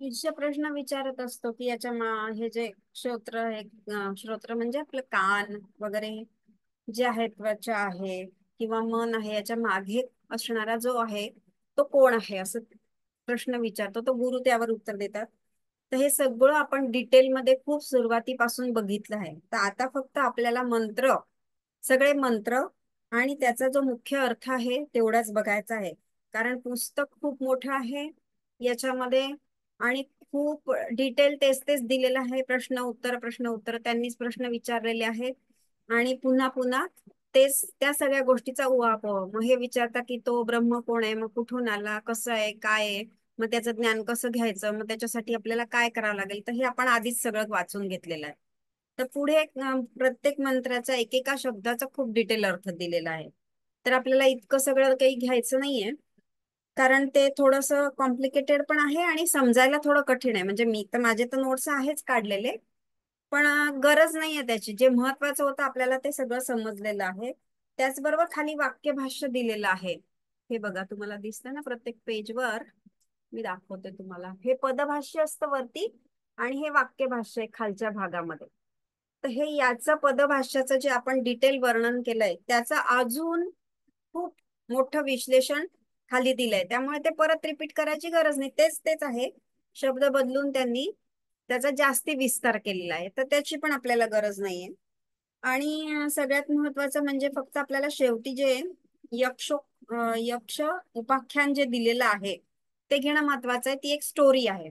ईर्ष्या प्रश्न विचारत असतो की हे जे श्रोत्र आहे, श्रोत्र म्हणजे आपलं कान वगैरे जे आहे, त्वचा आहे किंवा मन आहे, याच्या मागे असणारा जो आहे तो कोण आहे असं प्रश्न विचारतो. तो गुरु त्यावर उत्तर देतात. तर हे सगळं आपण डिटेलमध्ये खूप सुरुवातीपासून बघितलं आहे. तर आता फक्त आपल्याला सगळे मंत्र आणि त्याचा जो मुख्य अर्थ आहे तेवढाच बघायचा आहे. कारण पुस्तक खूप मोठं आहे याच्यामध्ये, आणि खूप डिटेल तेच तेच दिलेलं आहे. प्रश्न उत्तर त्यांनीच प्रश्न विचारलेले आहेत आणि पुन्हा पुन्हा तेच त्या सगळ्या गोष्टीचा उहापोह. मग हे विचारता की तो ब्रह्म कोण आहे, मग कुठून आला, कसं आहे, काय आहे, मग त्याचं ज्ञान कसं घ्यायचं, मग त्याच्यासाठी आपल्याला काय करावं लागेल. तर हे आपण आधीच सगळं वाचून घेतलेलं आहे. तर पुढे प्रत्येक मंत्राचा एकेका शब्दाचा खूप डिटेल अर्थ दिलेला आहे. तर आपल्याला इतकं सगळं काही घ्यायचं नाहीये, कारण ते थोडस कॉम्प्लिकेटेड पण आहे आणि समजायला थोडं कठीण आहे. म्हणजे माझे तर नोट्स आहेच काढलेले, पण गरज नाहीये त्याची. जे महत्वाचं होतं आपल्याला ते सगळं समजलेलं आहे. त्याचबरोबर खाली वाक्यभाष्य दिलेलं आहे. हे बघा, तुम्हाला दिसतं ना प्रत्येक पेजवर. मी दाखवते तुम्हाला. हे पदभाष्य असतं वरती आणि हे वाक्यभाष्य आहे खालच्या भागामध्ये. तर हे याचं पदभाष्याचं जे आपण डिटेल वर्णन केलंय त्याचं अजून खूप मोठं विश्लेषण खाली दिलंय. त्यामुळे ते परत रिपीट करायची गरज नाही. तेच तेच आहे, शब्द बदलून त्यांनी त्याचा जास्ती विस्तार केलेला आहे. तर त्याची पण आपल्याला गरज नाहीये. आणि सगळ्यात महत्वाचं म्हणजे फक्त आपल्याला शेवटी जे यक्ष उपाख्यान जे दिलेलं आहे ते घेणं महत्वाचं आहे. ती एक स्टोरी आहे,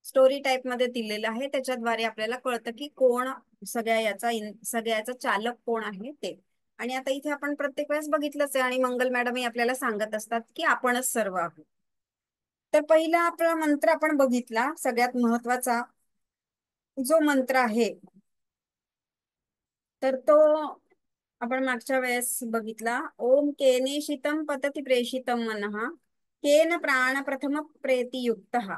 स्टोरी टाईप मध्ये दिलेलं आहे. त्याच्याद्वारे आपल्याला कळतं की कोण सगळ्याचा चालक कोण आहे ते. आणि आता इथे आपण प्रत्येक वेळेस बघितलंच आहे आणि मंगल मॅडमही आपल्याला सांगत असतात की आपणच सर्व आहोत. तर पहिला आपला मंत्र आपण बघितला, सगळ्यात महत्वाचा जो मंत्र आहे तर तो आपण मागच्या वेळेस बघितला. ओम केनेशितम पतति प्रेषितम मनः, केन प्राण प्रथम प्रेतियुक्तः,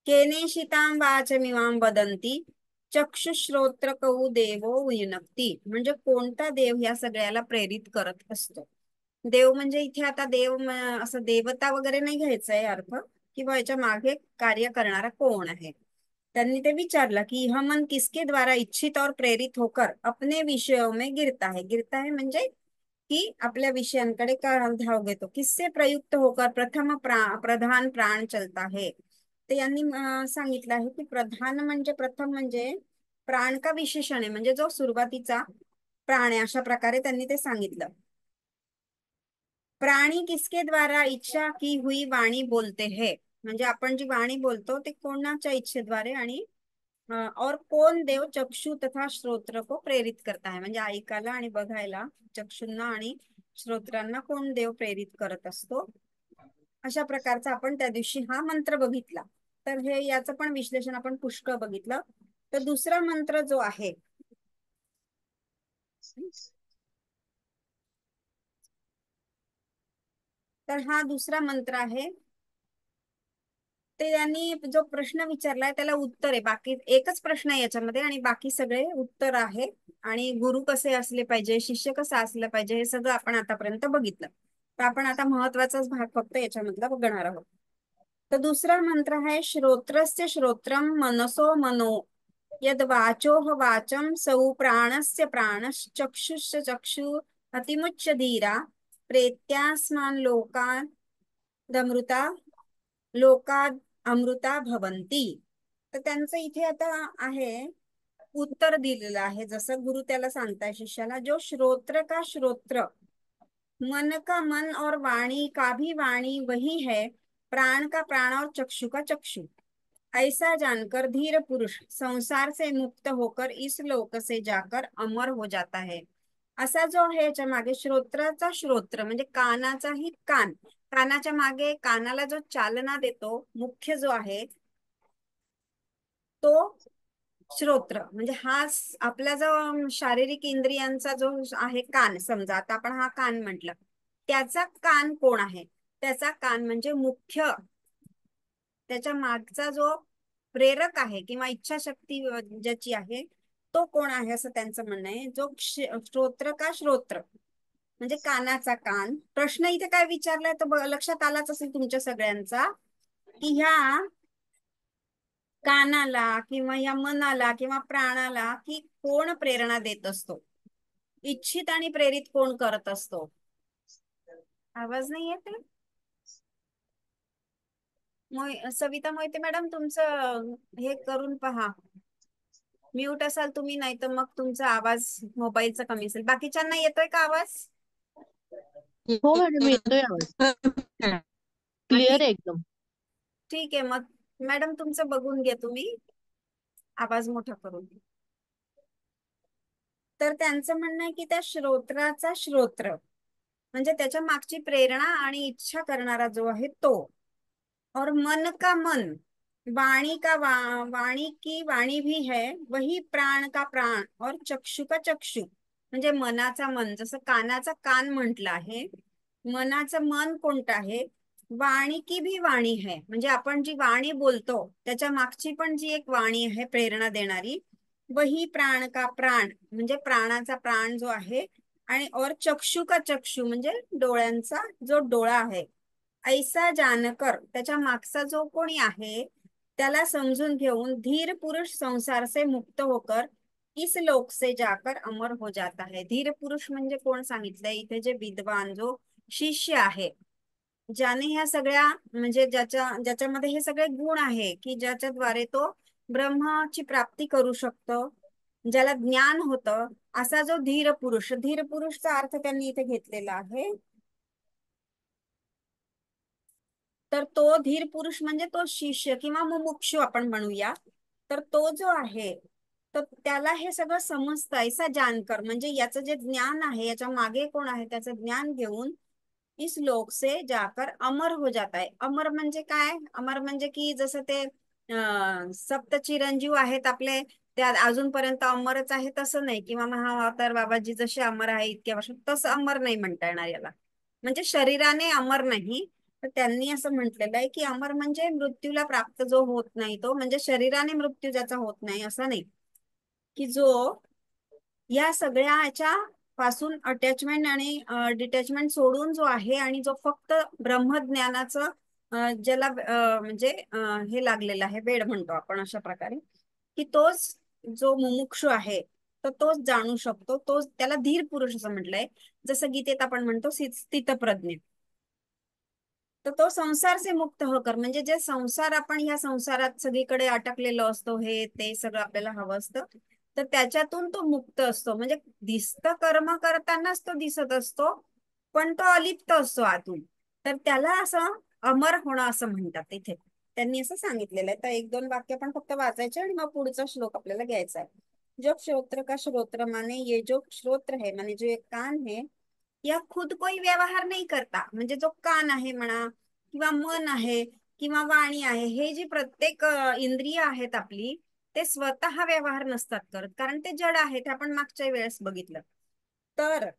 केनेशितां वाचमिमां वदन्ति, चक्षुश्रोत्रकौ देवो युनक्ती. म्हणजे कोणता देव या सगळ्याला प्रेरित करत असतो. देव म्हणजे इथे आता असं देवता वगैरे नाही घ्यायचंय अर्थ, किंवा याच्या मागे कार्य करणारा कोण आहे. त्यांनी ते विचारलं कि यह मन किसके द्वारा इच्छित और प्रेरित होकर अपने विषयों में गिरता है म्हणजे कि आपल्या विषयांकडे का धाव घेतो. किससे प्रयुक्त होकर प्रथम प्रधान प्राण चलता है. तर यांनी सांगितलं आहे की प्रधान म्हणजे प्रथम म्हणजे प्राण का विशेषण आहे, म्हणजे जो सुरुवातीचा प्राण आहे, अशा प्रकारे त्यांनी ते सांगितलं. प्राणी किसके द्वारा इच्छा की हुई वाणी बोलते हैं, म्हणजे आपण जी वाणी बोलतो ते कोणाच्या इच्छेद्वारे, आणि और कौन देव चक्षु तथा श्रोत्र को प्रेरित करता है, म्हणजे ऐकायला आणि बघायला चक्षुंना आणि श्रोत्रांना कोण देव प्रेरित करत असतो. अशा प्रकारचा आपण त्या दिवशी हा मंत्र बघितला. तर हे याचं पण विश्लेषण आपण पुष्कळ बघितलं. तर दुसरा मंत्र जो आहे, तर हा दुसरा मंत्र आहे. ते त्यांनी जो प्रश्न विचारलाय त्याला उत्तर आहे. बाकी एकच प्रश्न आहे याच्यामध्ये आणि बाकी सगळे उत्तर आहे. आणि गुरु कसे असले पाहिजे, शिष्य कसा असलं पाहिजे, हे सगळं आपण आतापर्यंत बघितलं. तर आपण आता महत्वाचाच भाग फक्त याच्यामधला बघणार आहोत. तर दुसरा मंत्र आहे श्रोत्रस्य श्रोत्रम मनसो मनो, यद वाचोह वाचम सौ प्राणस्य प्राणश्चक्षुश्च चक्षु अतिमुच्च धीरा, प्रेत्यास्मान लोकादमृता लोकात अमृता भवंती. तर त्यांचं इथे आता आहे उत्तर दिलेलं आहे. जसं गुरु त्याला सांगताय शिष्याला, जो श्रोत्र का श्रोत्र, मन का मन और वाणी का भी वाणी वही है, प्राण का प्राण और चक्षु का चक्षु, ऐसा जानकर धीर पुरुष संसार से मुक्त होकर इस लोक से जाकर अमर हो जाता है. असा जो आहे याच्या मागे श्रोत्राचा श्रोत्र म्हणजे कानाचाही कान, कानाच्या मागे कानाला जो चालना देतो मुख्य जो आहे तो श्रोत्र. म्हणजे आपला जो शारीरिक इंद्रियांचा जो आहे कान, समजा आता आपण हा कान म्हटलं, त्याचा कान कोण आहे, त्याचा कान म्हणजे मुख्य, त्याच्या मागचा जो प्रेरक आहे किंवा इच्छाशक्ती ज्याची आहे तो कोण आहे असं त्यांचं म्हणणं आहे. जो श्रोत्र का श्रोत्र म्हणजे कानाचा कान. प्रश्न इथे काय विचारलाय तर लक्षात आलाच असेल तुमच्या सगळ्यांचा की ह्या कानाला किंवा या मनाला किंवा प्राणाला की कोण प्रेरणा देत असतो, इच्छित आणि प्रेरित कोण करत असतो? आवाज नाही येते? सविता मोहिते मॅडम, तुमचं हे करून पहा, म्यूट असाल तुम्ही, नाही तर मग तुमचा आवाज मोबाईलचा कमी असेल. बाकीच्यांना येतोय का आवाज? हो मॅडम, येतोय आवाज, हा क्लिअर ठीक. आहे एकदम. ठीक आहे मग मॅडम, तुमचं बघून घ्या तुम्ही, आवाज मोठा करून. तर त्यांचं म्हणणं आहे की त्या श्रोत्राचा श्रोत्र म्हणजे त्याच्या मागची प्रेरणा आणि इच्छा करणारा जो आहे तो, और मन का मन, वाणी का वाणी की वाणी भी है, वही प्राण का प्राण और चक्षु का चक्षु, म्हणजे मनाचा मन, जसं कानाचा कान म्हटलं आहे, मनाचं मन कोणतं आहे, वाणी की भी वाणी है, म्हणजे आपण जी वाणी बोलतो त्याच्या मागची पण जी एक वाणी आहे प्रेरणा देणारी, वही प्राण का प्राण, म्हणजे प्राणाचा प्राण जो आहे, आणि और चक्षु का चक्षु म्हणजे डोळ्यांचा जो डोळा आहे, ऐसा जानकर, त्याच्या मागचा जो कोणी आहे त्याला समजून घेऊन, धीर पुरुष संसार से मुक्त होकर इस लोक से जाकर अमर हो जाता है. धीर पुरुष म्हणजे कोण सांगितलंय इथे? जे विद्वान, जो शिष्य आहे, ज्याने ह्या सगळ्या म्हणजे ज्याच्यामध्ये हे सगळे गुण आहे की ज्याच्याद्वारे तो ब्रह्माची प्राप्ती करू शकतो, ज्याला ज्ञान होतं, असा जो धीर पुरुष. धीर पुरुषचा अर्थ त्यांनी इथे घेतलेला आहे. तर तो धीर पुरुष म्हणजे तो शिष्य किंवा मुमुक्षू आपण म्हणूया. तर तो जो आहे, तर त्याला हे सगळं समजतं. ऐसा जानकर म्हणजे याचं जे ज्ञान आहे, याच्या मागे कोण आहे त्याचं ज्ञान घेऊन, इस लोक से जाकर अमर हो जाता है. अमर म्हणजे काय? अमर म्हणजे की जसं ते सप्त चिरंजीव आहेत आपले, त्या अजूनपर्यंत अमरच आहे तसं नाही, किंवा महाअवतार बाबाजी जसे अमर आहे इतक्या वर्ष, तसं अमर नाही म्हणता येणार याला. म्हणजे शरीराने अमर नाही, तर त्यांनी असं म्हटलेलं आहे की अमर म्हणजे मृत्यूला प्राप्त जो होत नाही तो, म्हणजे शरीराने मृत्यू ज्याचा होत नाही असं नाही, की जो या सगळ्या ह्याच्या पासून अटॅचमेंट आणि डिटॅचमेंट सोडून जो आहे, आणि जो फक्त ब्रह्मज्ञानाचं ज्याला म्हणजे हे लागलेलं आहे, वेड म्हणतो आपण अशा प्रकारे, की तोच जो मुमुक्षु आहे, तर तोच जाणू शकतो, तोच त्याला धीर पुरुष असं म्हटलंय. जसं गीतेत आपण म्हणतो स्थितप्रज्ञ. तर तो संसार से मुक्त होकर, म्हणजे जे संसार, आपण ह्या संसारात सगळीकडे अटकलेलो असतो, हे ते सगळं आपल्याला हवं असतं, तर त्याच्यातून तो मुक्त असतो. म्हणजे दिसतं कर्म करतानाच तो दिसत असतो, पण तो अलिप्त असतो आतून. तर त्याला असं अमर होणं असं म्हणतात इथे. त्यांनी असं सांगितलेलं आहे. तर एक दोन वाक्य आपण फक्त वाचायचे आणि मग पुढचा श्लोक आपल्याला घ्यायचा आहे. जो श्रोत्र का श्रोत्र माने, ये जो श्रोत्र है माने जो एक कान है, या खुद कोई व्यवहार नाही करता, म्हणजे जो कान आहे म्हणा किंवा मन आहे किंवा वाणी आहे, हे जी प्रत्येक इंद्रिय आहेत आपली, ते स्वतः व्यवहार नसतात करत, कारण ते जड आहे, ते आपण मागच्या वेळेस बघितलं. तर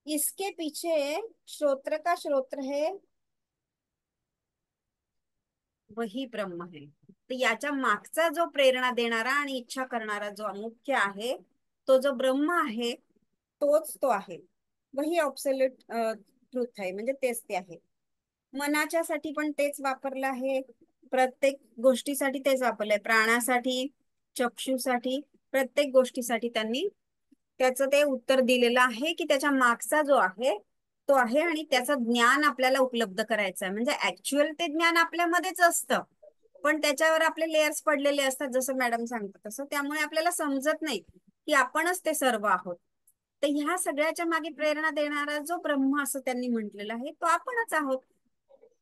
इसके पीछे श्रोत्र का श्रोत्र है, वही ब्रह्म है. तर याच्या मागचा जो प्रेरणा देणारा आणि इच्छा करणारा जो मुख्य आहे, तो जो ब्रह्म आहे, तोच तो आहे. वही ऑब्सोल्यूट ट्रूथ आहे, म्हणजे तेच ते आहे. मनाच्या साठी पण तेच वापरलं आहे, प्रत्येक गोष्टीसाठी तेच वापरलंय, प्राणासाठी, चक्षुसाठी, प्रत्येक गोष्टीसाठी त्यांनी त्याचं ते उत्तर दिलेलं आहे, की त्याच्या मागचा जो आहे तो आहे, आणि त्याचं ज्ञान आपल्याला उपलब्ध करायचं आहे. म्हणजे ऍक्च्युअल ते ज्ञान आपल्यामध्येच असतं, पण त्याच्यावर आपले लेयर्स पडलेले असतात, जसं मॅडम सांगतात तसं, त्यामुळे आपल्याला समजत नाही की आपणच ते सर्व आहोत. तर ह्या सगळ्याच्या मागे प्रेरणा देणारा जो ब्रह्म असं त्यांनी म्हटलेलं आहे, तो आपणच आहोत.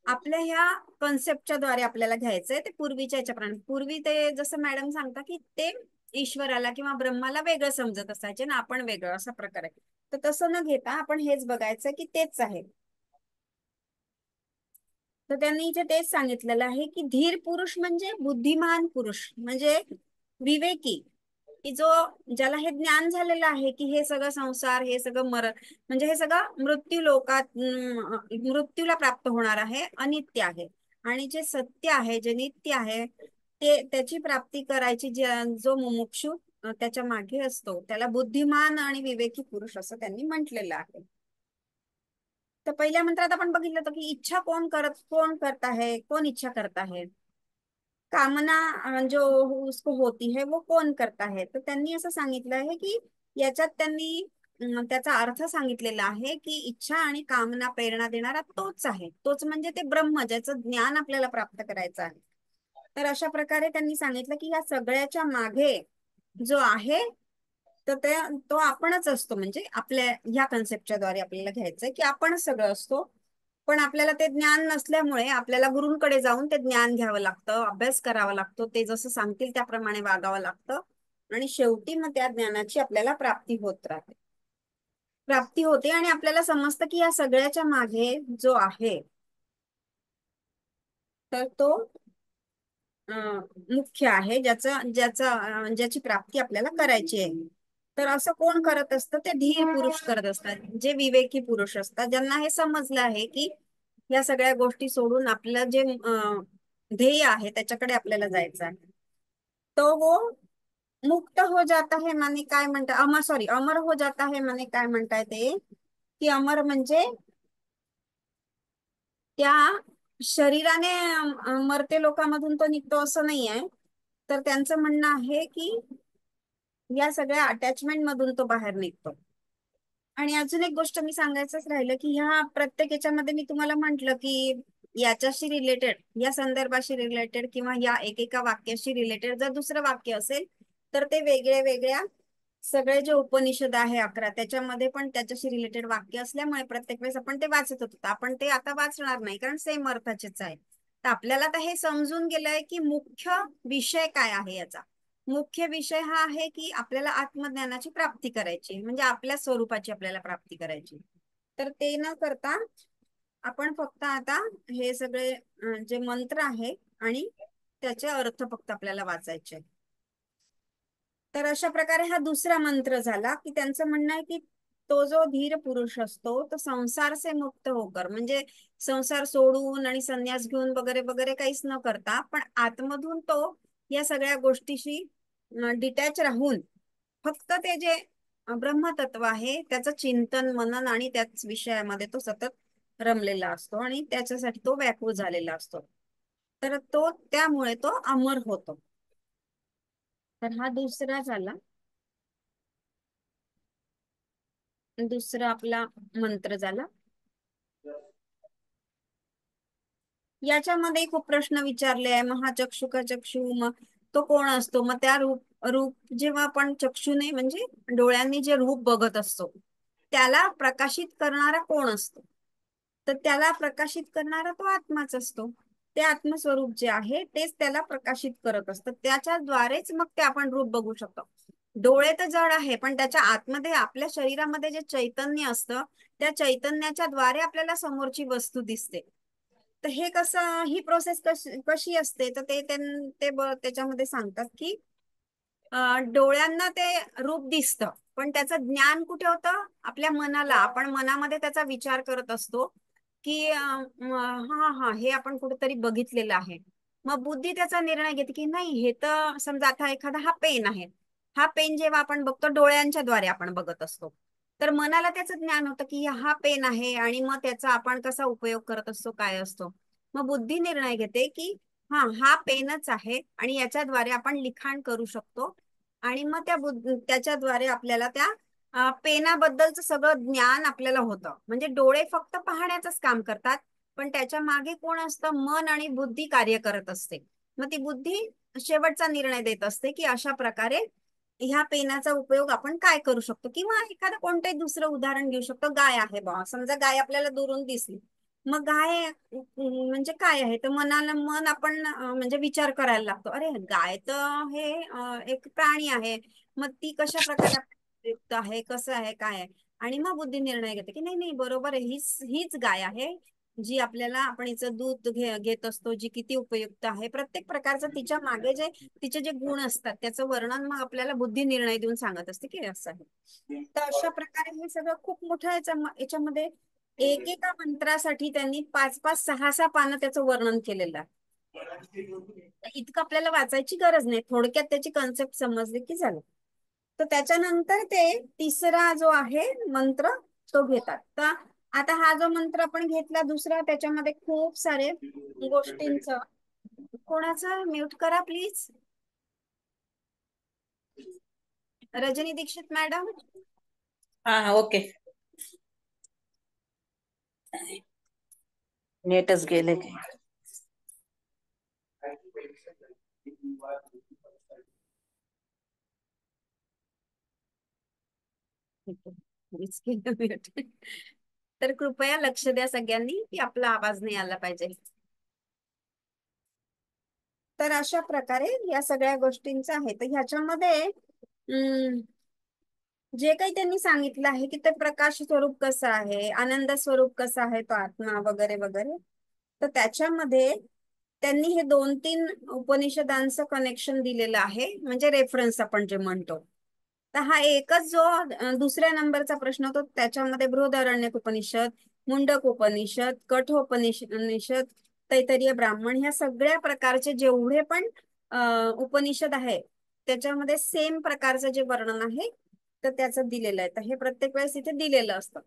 आपल्या ह्या कॉन्सेप्टच्या द्वारे आपल्याला घ्यायचंय ते पूर्वीच्या याच्याप्रमाणे. पूर्वी ते जसं मॅडम सांगता की ते ईश्वराला किंवा ब्रह्माला वेगळं समजत असायचे ना, आपण वेगळं, असा प्रकार आहे. तर तसं न घेता आपण हेच बघायचं की तेच आहे. तर त्यांनी इथे तेच सांगितलेलं आहे की धीर पुरुष म्हणजे बुद्धिमान पुरुष, म्हणजे विवेकी, की जो, ज्याला हे ज्ञान झालेलं आहे की हे सगळं संसार, हे सगळं म्हणजे हे सगळं मृत्यू लोकात मृत्यूला प्राप्त होणार आहे, अनित्य आहे, आणि जे सत्य आहे, जे नित्य आहे, ते त्याची प्राप्ती करायची जो मुमुक्षु त्याच्या मागे असतो, त्याला बुद्धिमान आणि विवेकी पुरुष असं त्यांनी म्हटलेलं आहे. तर पहिल्या मंत्रात आपण बघितलं होतं की इच्छा कोण करत आहे, कोण इच्छा करत आहे? कामना जो उसको होती है वो कौन करता है, तर त्यांनी असं सांगितलं आहे की याच्यात त्यांनी त्याचा अर्थ सांगितलेला आहे की इच्छा आणि कामना प्रेरणा देणारा तोच आहे, तोच म्हणजे ते ब्रह्म ज्याचं ज्ञान आपल्याला प्राप्त करायचं आहे. तर अशा प्रकारे त्यांनी सांगितलं की या सगळ्याच्या मागे जो आहे तर ते तो आपणच असतो. म्हणजे आपल्या ह्या कन्सेप्टच्या द्वारे आपल्याला घ्यायचंय की आपणच सगळं असतो. पण आपल्याला ते ज्ञान नसल्यामुळे आपल्याला गुरूंकडे जाऊन ते ज्ञान घ्यावं लागतं, अभ्यास करावा लागतो, ते जसं सांगतील त्याप्रमाणे वागावं लागतं. आणि शेवटी मग त्या ज्ञानाची आपल्याला प्राप्ती होते आणि आपल्याला समजतं की या सगळ्याच्या मागे जो आहे तर तो मुख्य आहे, ज्याची प्राप्ती आपल्याला करायची आहे. तर असं कोण करत असतं, ते धीर पुरुष करत असतात, जे विवेकी पुरुष असतात, ज्यांना हे समजलं आहे की या सगळ्या गोष्टी सोडून आपलं जे ध्येय आहे त्याच्याकडे आपल्याला जायचं आहे. तो वो मुक्त हो जाता है माने काय म्हणता, अमर हो जाता है माने काय म्हणताय ते, की अमर म्हणजे त्या शरीराने मरते लोकांमधून तो निघतो असं नाही आहे. तर त्यांचं म्हणणं आहे की या सगळ्या अटॅचमेंट मधून तो बाहेर निघतो. आणि अजून एक गोष्ट मी सांगायचंच राहिलं की ह्या प्रत्येक याच्यामध्ये मी तुम्हाला म्हंटल की याच्याशी रिलेटेड, या संदर्भाशी रिलेटेड किंवा या एकेका वाक्याशी रिलेटेड जर दुसरं वाक्य असेल तर ते वेगळ्या वेगळ्या सगळे जे उपनिषद आहे 11 त्याच्यामध्ये पण त्याच्याशी रिलेटेड वाक्य असल्यामुळे प्रत्येक वेळेस आपण ते वाचत होतो. आपण ते आता वाचणार नाही कारण सेम अर्थाचेच आहे. तर आपल्याला तर हे समजून गेलंय की मुख्य विषय काय आहे याचा. मुख्य विषय हा आहे की आपल्याला आत्मज्ञानाची प्राप्ती करायची, म्हणजे आपल्या स्वरूपाची आपल्याला प्राप्ती करायची. तर ते न करता आपण फक्त आता हे सगळे जे मंत्र आहे आणि त्याचे अर्थ फक्त आपल्याला वाचायचे. तर अशा प्रकारे हा दुसरा मंत्र झाला की त्यांचं म्हणणं आहे की तो जो धीर पुरुष असतो तो संसार से मुक्त होकर, म्हणजे संसार सोडून आणि संन्यास घेऊन वगैरे वगैरे काहीच न करता पण आतमधून तो या सगळ्या गोष्टीशी डिटॅच राहून फक्त ते जे ब्रह्मतत्व आहे त्याचं चिंतन मनन आणि त्याच विषयामध्ये तो सतत रमलेला असतो आणि त्याच्यासाठी तो व्याकुळ झालेला असतो. तर तो त्यामुळे तो अमर होतो. तर हा दुसरा झाला, दुसरा आपला मंत्र झाला. याच्यामध्ये खूप प्रश्न विचारले आहे, महाचक्षु का चक्षु, मग तो कोण असतो. मग त्या रूप रूप जेव्हा आपण चक्षुने म्हणजे डोळ्यांनी जे रूप बघत असतो त्याला प्रकाशित करणारा कोण असतो, तर त्याला प्रकाशित करणारा तो आत्माच असतो. ते आत्मस्वरूप जे आहे तेच त्याला प्रकाशित करत असतं, त्याच्याद्वारेच मग ते आपण रूप बघू शकतो. डोळे तर जड आहे पण त्याच्या आतमध्ये आपल्या शरीरामध्ये जे चैतन्य असतं त्या चैतन्याच्या द्वारे आपल्याला समोरची वस्तू दिसते. तर हे कसं, ही प्रोसेस कशी कशी असते, तर त्याच्यामध्ये सांगतात की डोळ्यांना ते रूप दिसतं पण त्याचं ज्ञान कुठे होतं, आपल्या मनाला. आपण मनामध्ये त्याचा विचार करत असतो की हा हा हे आपण कुठेतरी बघितलेलं आहे. मग बुद्धी त्याचा निर्णय घेते की नाही, हे तर समजा आता एखादा हा पेन आहे, हा पेन जेव्हा आपण बघतो डोळ्यांच्या द्वारे आपण बघत असतो तर मनाला त्याचं ज्ञान होतं की हा पेन आहे आणि मग त्याचा आपण कसा उपयोग करत असतो काय असतो. मग बुद्धी निर्णय घेते की हा पेनच आहे आणि याच्याद्वारे आपण लिखाण करू शकतो. आणि मग त्याच्याद्वारे आपल्याला त्या पेनाबद्दलचं सगळं ज्ञान आपल्याला होतं. म्हणजे डोळे फक्त पाहण्याचंच काम करतात पण त्याच्या मागे कोण असतं, मन आणि बुद्धी कार्य करत असते. मग ती बुद्धी शेवटचा निर्णय देत असते की अशा प्रकारे ह्या पेनाचा उपयोग आपण काय करू शकतो. किंवा एखादं कोणतंही दुसरं उदाहरण घेऊ शकतो. गाय आहे बा, समजा गाय आपल्याला दुरून दिसली, मग गाय म्हणजे काय आहे, तर मन आपण म्हणजे विचार करायला लागतो, अरे गाय तर हे एक प्राणी आहे, मग ती कशा प्रकारे युक्त आहे, कसं आहे काय आहे. आणि मग बुद्धी निर्णय घेते की नाही नाही बरोबर आहे, हीच हीच गाय आहे जी आपल्याला, आपण हिचं दूध घेत असतो, जी किती उपयुक्त आहे. प्रत्येक प्रकारचं तिच्या मागे जे तिचे जे गुण असतात त्याचं वर्णन मग आपल्याला बुद्धी निर्णय देऊन सांगत असते की असं आहे. तर अशा प्रकारे हे सगळं खूप मोठं याच्यामध्ये एकेका मंत्रासाठी त्यांनी 5-5, 6-6 पानं त्याचं वर्णन केलेलं आहे. इतकं आपल्याला वाचायची गरज नाही, थोडक्यात त्याची कन्सेप्ट समजली की झालं. तर त्याच्यानंतर ते तिसरा जो आहे मंत्र तो घेतात. तर आता हा जो मंत्र आपण घेतला दुसरा, त्याच्यामध्ये खूप सारे गोष्टींचं कोणाचा म्यूट करा प्लीज. रजनी दीक्षित मॅडम. हा ओके. नेटच गेले की. मीच केलं mute. तर कृपया लक्ष द्या सगळ्यांनी की आपला आवाज नाही आला पाहिजे. तर अशा प्रकारे या सगळ्या गोष्टींचं आहे. तर ह्याच्यामध्ये जे काही त्यांनी सांगितलं आहे की ते प्रकाश स्वरूप कसं आहे, आनंद स्वरूप कसं आहे तो आत्मा वगैरे वगैरे, तर त्याच्यामध्ये त्यांनी हे 2-3 उपनिषदांचं कनेक्शन दिलेलं आहे, म्हणजे रेफरन्स आपण जे म्हणतो. तर हा एकच जो दुसऱ्या नंबरचा प्रश्न होतो त्याच्यामध्ये बृहदारण्यक उपनिषद, मुंडक उपनिषद, कठोपनिषद, तैत्तिरीय ब्राह्मण, ह्या सगळ्या प्रकारचे जेवढे पण उपनिषद आहे त्याच्यामध्ये सेम प्रकारचं जे वर्णन आहे तर त्याचं दिलेलं आहे. तर हे प्रत्येक वेळेस इथे दिलेलं असतं.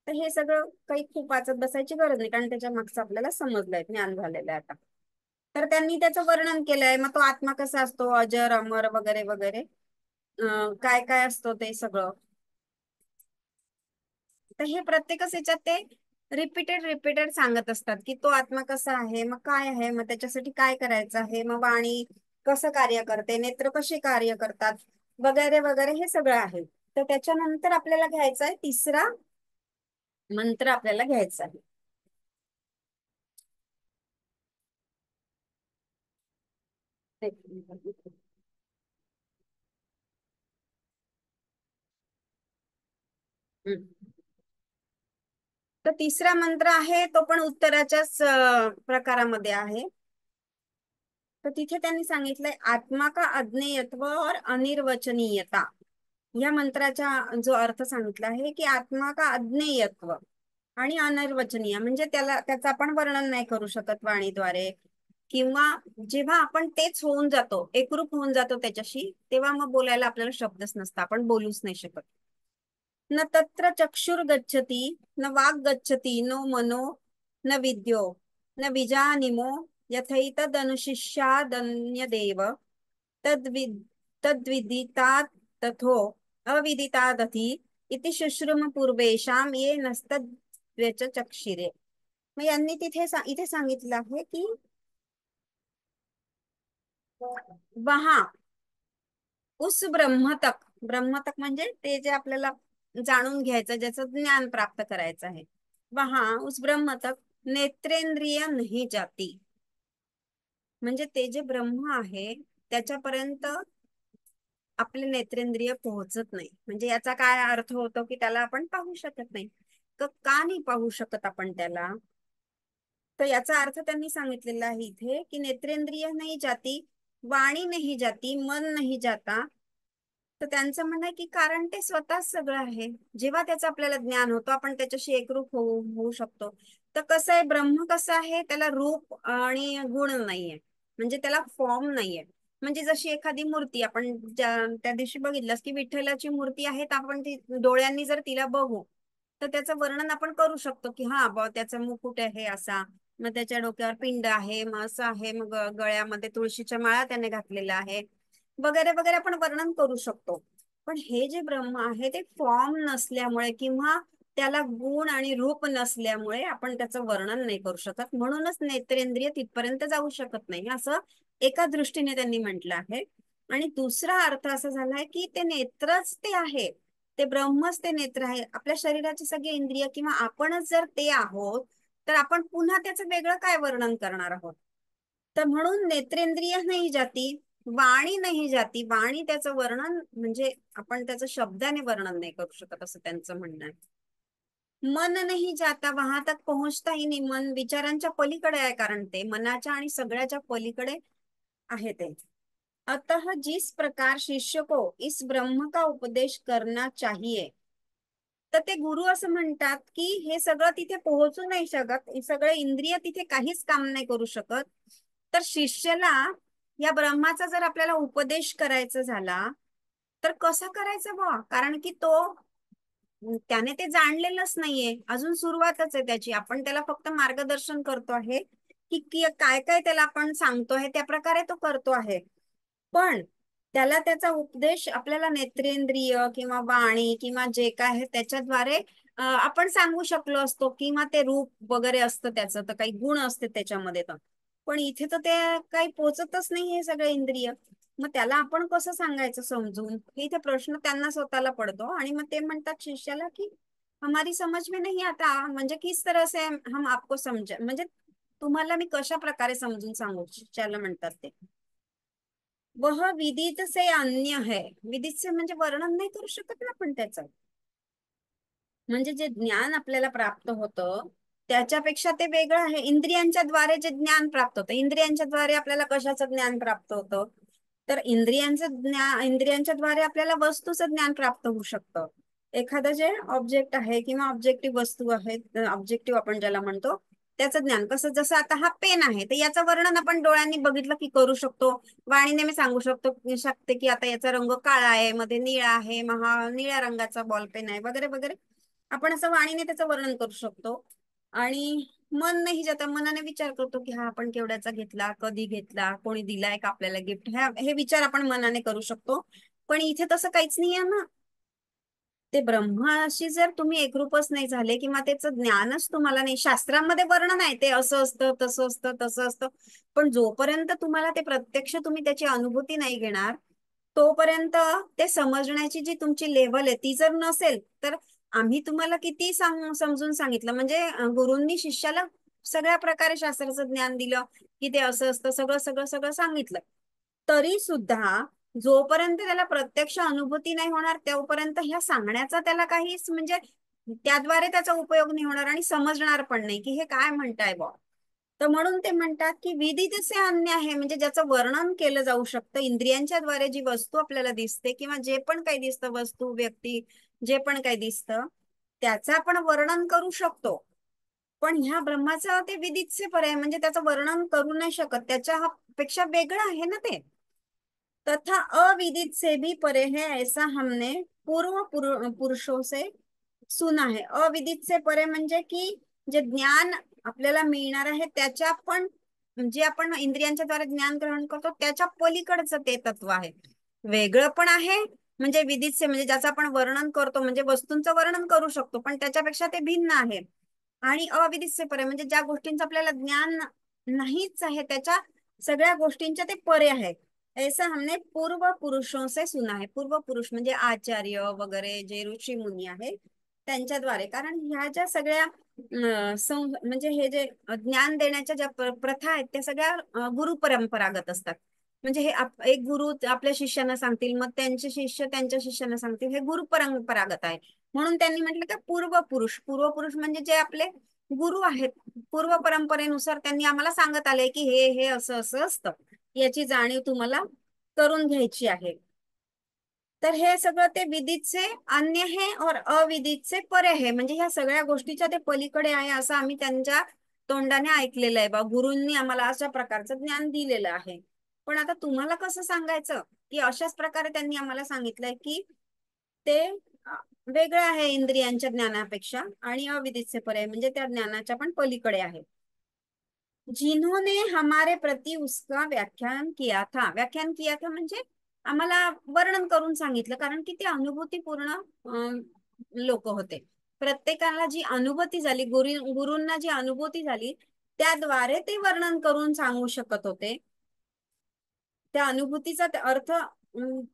तर हे सगळं काही खूप वाचत बसायची गरज नाही, कारण त्याच्या मागचं आपल्याला समजलंय, ज्ञान झालेलं आहे आता. तर त्यांनी त्याचं वर्णन केलंय. मग तो आत्मा कसा असतो, अजर अमर वगैरे वगैरे, काय काय असतो ते सगळं. तर हे प्रत्येकच याच्यात ते रिपीटेड सांगत असतात की तो आत्मा कसा आहे, मग काय आहे, मग त्याच्यासाठी काय करायचं आहे, मग वाणी कसं कार्य करते, नेत्र कसे कार्य करतात वगैरे वगैरे, हे सगळं आहे. तर त्याच्यानंतर आपल्याला घ्यायचा आहे तिसरा मंत्र, आपल्याला घ्यायचा आहे. तर तिसरा मंत्र आहे तो पण उत्तराच्याच प्रकारामध्ये आहे. तर तिथे त्यांनी सांगितलंय आत्मा का अज्ञेयत्व और अनिर्वचनीयता. या मंत्राचा जो अर्थ सांगितला आहे की आत्मा का अज्ञेयत्व आणि अनिर्वचनीय, म्हणजे त्याचं आपण वर्णन नाही करू शकत वाणीद्वारे, किंवा जेव्हा आपण तेच होऊन जातो, एकरूप होऊन जातो त्याच्याशी, तेव्हा मग बोलायला आपल्याला शब्दच नसतात, आपण बोलूच नाही शकत. न तत्र चक्षुर गच्छति, न वाग गच्छति, नो मनो न विद्यो न विजानिमो यथैतदनुशिष्यादन्यदेव तद्विदितात् तथो अविदितादधि इति शुश्रुम पूर्वेषां ये नस्तद्व्यच चक्षिरे. मग यांनी इथे सांगितलं आहे की वहा उस ब्रह्मतक, ब्रह्मतक म्हणजे ते जे आपल्याला जाणून घ्यायचं, ज्याचं ज्ञान प्राप्त करायचं आहे, वहा उस ब्रह्मतक नेत्रेंद्रिय नाही जाती. म्हणजे ते जे ब्रह्म आहे त्याच्यापर्यंत आपले नेत्रेंद्रिय पोहोचत नाही. म्हणजे याचा काय अर्थ होतो की त्याला आपण पाहू शकत नाही. का नाही पाहू शकत आपण त्याला, तर याचा अर्थ त्यांनी सांगितलेला आहे इथे की नेत्रेंद्रिय नाही जाती, वाणी नाही जाती, मन नाही जाता. तर त्यांचं म्हणणं आहे की कारण ते स्वतःच सगळं आहे. जेव्हा त्याचं आपल्याला ज्ञान होतं आपण त्याच्याशी एकरूप होऊ शकतो. तर कसं आहे, ब्रह्म कसं आहे, त्याला रूप आणि गुण नाहीये, म्हणजे त्याला फॉर्म नाहीये. म्हणजे जशी एखादी मूर्ती आपण त्या दिवशी बघितलं की विठ्ठलाची मूर्ती आहे, तर आपण ती डोळ्यांनी जर तिला बघू तर त्याचं वर्णन आपण करू शकतो की हा बा त्याचा मुकुट आहे असा, मग त्याच्या डोक्यावर पिंड आहे, मग असं आहे, मग गळ्यामध्ये तुळशीच्या माळा त्याने घातलेला आहे वगैरे वगैरे, आपण वर्णन करू शकतो. पण हे जे ब्रह्म आहे ते फॉर्म नसल्यामुळे किंवा त्याला गुण आणि रूप नसल्यामुळे आपण त्याचं वर्णन नाही करू शकत, म्हणूनच नेत्रेंद्रिय तिथपर्यंत जाऊ शकत नाही, असं एका दृष्टीने त्यांनी म्हटलं आहे. आणि दुसरा अर्थ असा झालाय की ते नेत्रच ते आहे, ते ब्रह्मच ते नेत्र आहे. आपल्या शरीराचे सगळे इंद्रिय किंवा आपणच जर ते आहोत तर आपण पुन्हा त्याचं वेगळं काय वर्णन करणार आहोत. तर म्हणून नेत्रेंद्रिय नाही जाती, वाणी नाही जाती, वाणी त्याचं वर्णन म्हणजे आपण त्याचं शब्दाने वर्णन नाही करू शकत, असं त्यांचं म्हणणं आहे. मन नाही जाता, वहां तक पोहोचता ही नाही. मन विचारांच्या पलीकडे आहे, कारण ते मनाच्या आणि सगळ्याच्या पलीकडे आहे ते. अतः जिस प्रकार शिष्य को इस ब्रह्म का उपदेश करना चाहिए, तर ते गुरु असं म्हणतात की हे सगळं तिथे पोहोचू नाही शकत, हे सगळे इंद्रिय तिथे काहीच काम नाही करू शकत. तर शिष्याला या ब्रह्माचा जर आपल्याला उपदेश करायचा झाला तर कसं करायचं बा, कारण की त्याने ते जाणलेलंच नाहीये, अजून सुरुवातच आहे त्याची, आपण त्याला फक्त मार्गदर्शन करतो आहे काय काय त्याला आपण सांगतो आहे त्या प्रकारे तो करतो आहे. पण त्याला त्याचा उपदेश आपल्याला नेत्रेंद्रिय किंवा वाणी किंवा जे काय आहे त्याच्याद्वारे आपण सांगू शकलो असतो, किंवा ते रूप वगैरे असतं त्याचं, तर काही गुण असते त्याच्यामध्ये. तर पण इथे तर ते काही पोचतच नाही हे सगळे इंद्रिय. मग त्याला आपण कसं सांगायचं समजून, हे इथे प्रश्न त्यांना स्वतःला पडतो. आणि मग ते म्हणतात शिष्याला की हमारी समझ में नहीं आता, म्हणजे किस तरह से हम आपको समझे, म्हणजे तुम्हाला मी कशा प्रकारे समजून सांगू, शिष्याला म्हणतात ते. वह विदित से अन्य है. विदित से म्हणजे वर्णन नाही करू शकत ना आपण त्याचं. म्हणजे जे ज्ञान आपल्याला प्राप्त होतं त्याच्यापेक्षा ते वेगळं आहे. इंद्रियांच्या द्वारे जे ज्ञान प्राप्त होतं, इंद्रियांच्या द्वारे आपल्याला कशाचं ज्ञान प्राप्त होतं, तर इंद्रियांच्या द्वारे आपल्याला वस्तूचं ज्ञान प्राप्त होऊ शकतं. एखादं जे ऑब्जेक्ट आहे किंवा ऑब्जेक्टिव्ह वस्तू आहे, ऑब्जेक्टिव्ह आपण ज्याला म्हणतो, त्याचं ज्ञान कसं, जसं आता हा पेन आहे तर याचं वर्णन आपण डोळ्यांनी बघितलं की करू शकतो. वाणीने मी सांगू शकते की आता याचा रंग काळा आहे, मध्ये निळा आहे, निळ्या रंगाचा बॉल पेन आहे, वगैरे वगैरे. आपण असं वाणीने त्याचं वर्णन करू शकतो. आणि मन नाही, जाता मनाने विचार करतो की हा आपण केवढ्याचा घेतला, कधी घेतला, कोणी दिलाय का आपल्याला गिफ्ट, हे विचार आपण मनाने करू शकतो. पण इथे तसं काहीच नाहीये ना. ते ब्रह्माशी जर तुम्ही एकरूपच नाही झाले किंवा त्याचं ज्ञानच तुम्हाला नाही, शास्त्रामध्ये वर्णन आहे ते असं असतं तसं असतं तसं असतं, पण जोपर्यंत तुम्हाला ते प्रत्यक्ष तुम्ही त्याची अनुभूती नाही घेणार तोपर्यंत ते समजण्याची जी तुमची लेव्हल आहे ती जर नसेल तर, आम्ही तुम्हाला किती समजून सांगितलं, म्हणजे गुरूंनी शिष्याला सगळ्या प्रकारे शास्त्राचं ज्ञान दिलं की ते असं असतं, सगळं सगळं सगळं सांगितलं, तरी सुद्धा जोपर्यंत त्याला प्रत्यक्ष अनुभूती नाही होणार तोपर्यंत ह्या सांगण्याचा त्याला काहीच, म्हणजे त्याद्वारे त्याचा उपयोग नाही होणार आणि समजणार पण नाही की हे काय म्हणताय बा. तर म्हणून ते म्हणतात की विदितसे अन्य आहे, म्हणजे ज्याचं वर्णन केलं जाऊ शकतं इंद्रियांच्या द्वारे, जी वस्तू आपल्याला दिसते किंवा जे पण काही दिसतं, वस्तू व्यक्ती जे पण काही दिसतं त्याचं आपण वर्णन करू शकतो. पण ह्या ब्रह्माचं ते विदितसे पर आहे, म्हणजे त्याचं वर्णन करू नाही शकत, त्याच्या पेक्षा वेगळं आहे ना ते. तथा अविदित से भी परे है, ऐसा हमने पुरुषों से सुना है. अविदित से परे म्हणजे की जे ज्ञान आपल्याला मिळणार आहे त्याच्या पण, जे आपण इंद्रियांच्या द्वारे ज्ञान ग्रहण करतो त्याच्या पलीकडचं ते तत्व आहे. वेगळं पण आहे, म्हणजे विदितसे म्हणजे ज्याचं आपण वर्णन करतो, म्हणजे वस्तूंचं वर्णन करू शकतो पण त्याच्यापेक्षा ते भिन्न आहे. आणि अविदितसे परे म्हणजे ज्या गोष्टींचं आपल्याला ज्ञान नाहीच आहे त्याच्या सगळ्या गोष्टींच्या ते परे आहे. ऐसा हमने पूर्व पुरुषों से सुना है. पूर्व पुरुष म्हणजे आचार्य वगैरे जे ऋषी मुनी आहेत त्यांच्याद्वारे. कारण ह्या ज्या सगळ्या म्हणजे हे जे ज्ञान देण्याच्या ज्या प्रथा आहेत त्या सगळ्या गुरु परंपरागत असतात. म्हणजे हे एक गुरु आपल्या शिष्यांना सांगतील, मग त्यांचे शिष्य त्यांच्या शिष्यांना सांगतील, हे गुरु परंपरागत आहे. म्हणून त्यांनी म्हटलं की पूर्व पुरुष म्हणजे जे आपले गुरु आहेत, पूर्व परंपरेनुसार त्यांनी आम्हाला सांगत आले की हे असं असं असतं, याची जाणीव तुम्हाला करून घ्यायची आहे. तर हे सगळं ते विदितचे अन्य है और अविदितचे परे है, म्हणजे ह्या सगळ्या गोष्टीच्या ते पलीकडे आहे असं आम्ही त्यांच्या तोंडाने ऐकलेलं आहे बा, गुरूंनी आम्हाला अशा प्रकारचं ज्ञान दिलेलं आहे. पण आता तुम्हाला कसं सांगायचं की अशाच प्रकारे त्यांनी आम्हाला सांगितलंय की ते वेगळं आहे इंद्रियांच्या ज्ञानापेक्षा, आणि अविदितचे परे म्हणजे त्या ज्ञानाच्या पण पलीकडे आहे. जिन्होंने हमारे प्रति उसका व्याख्यान किया था म्हणजे आम्हाला वर्णन करून सांगितलं, कारण की ते अनुभूतीपूर्ण लोक होते. प्रत्येकाला जी अनुभूती झाली, गुरूंना जी अनुभूती झाली त्याद्वारे ते वर्णन करून सांगू शकत होते. त्या अनुभूतीचा अर्थ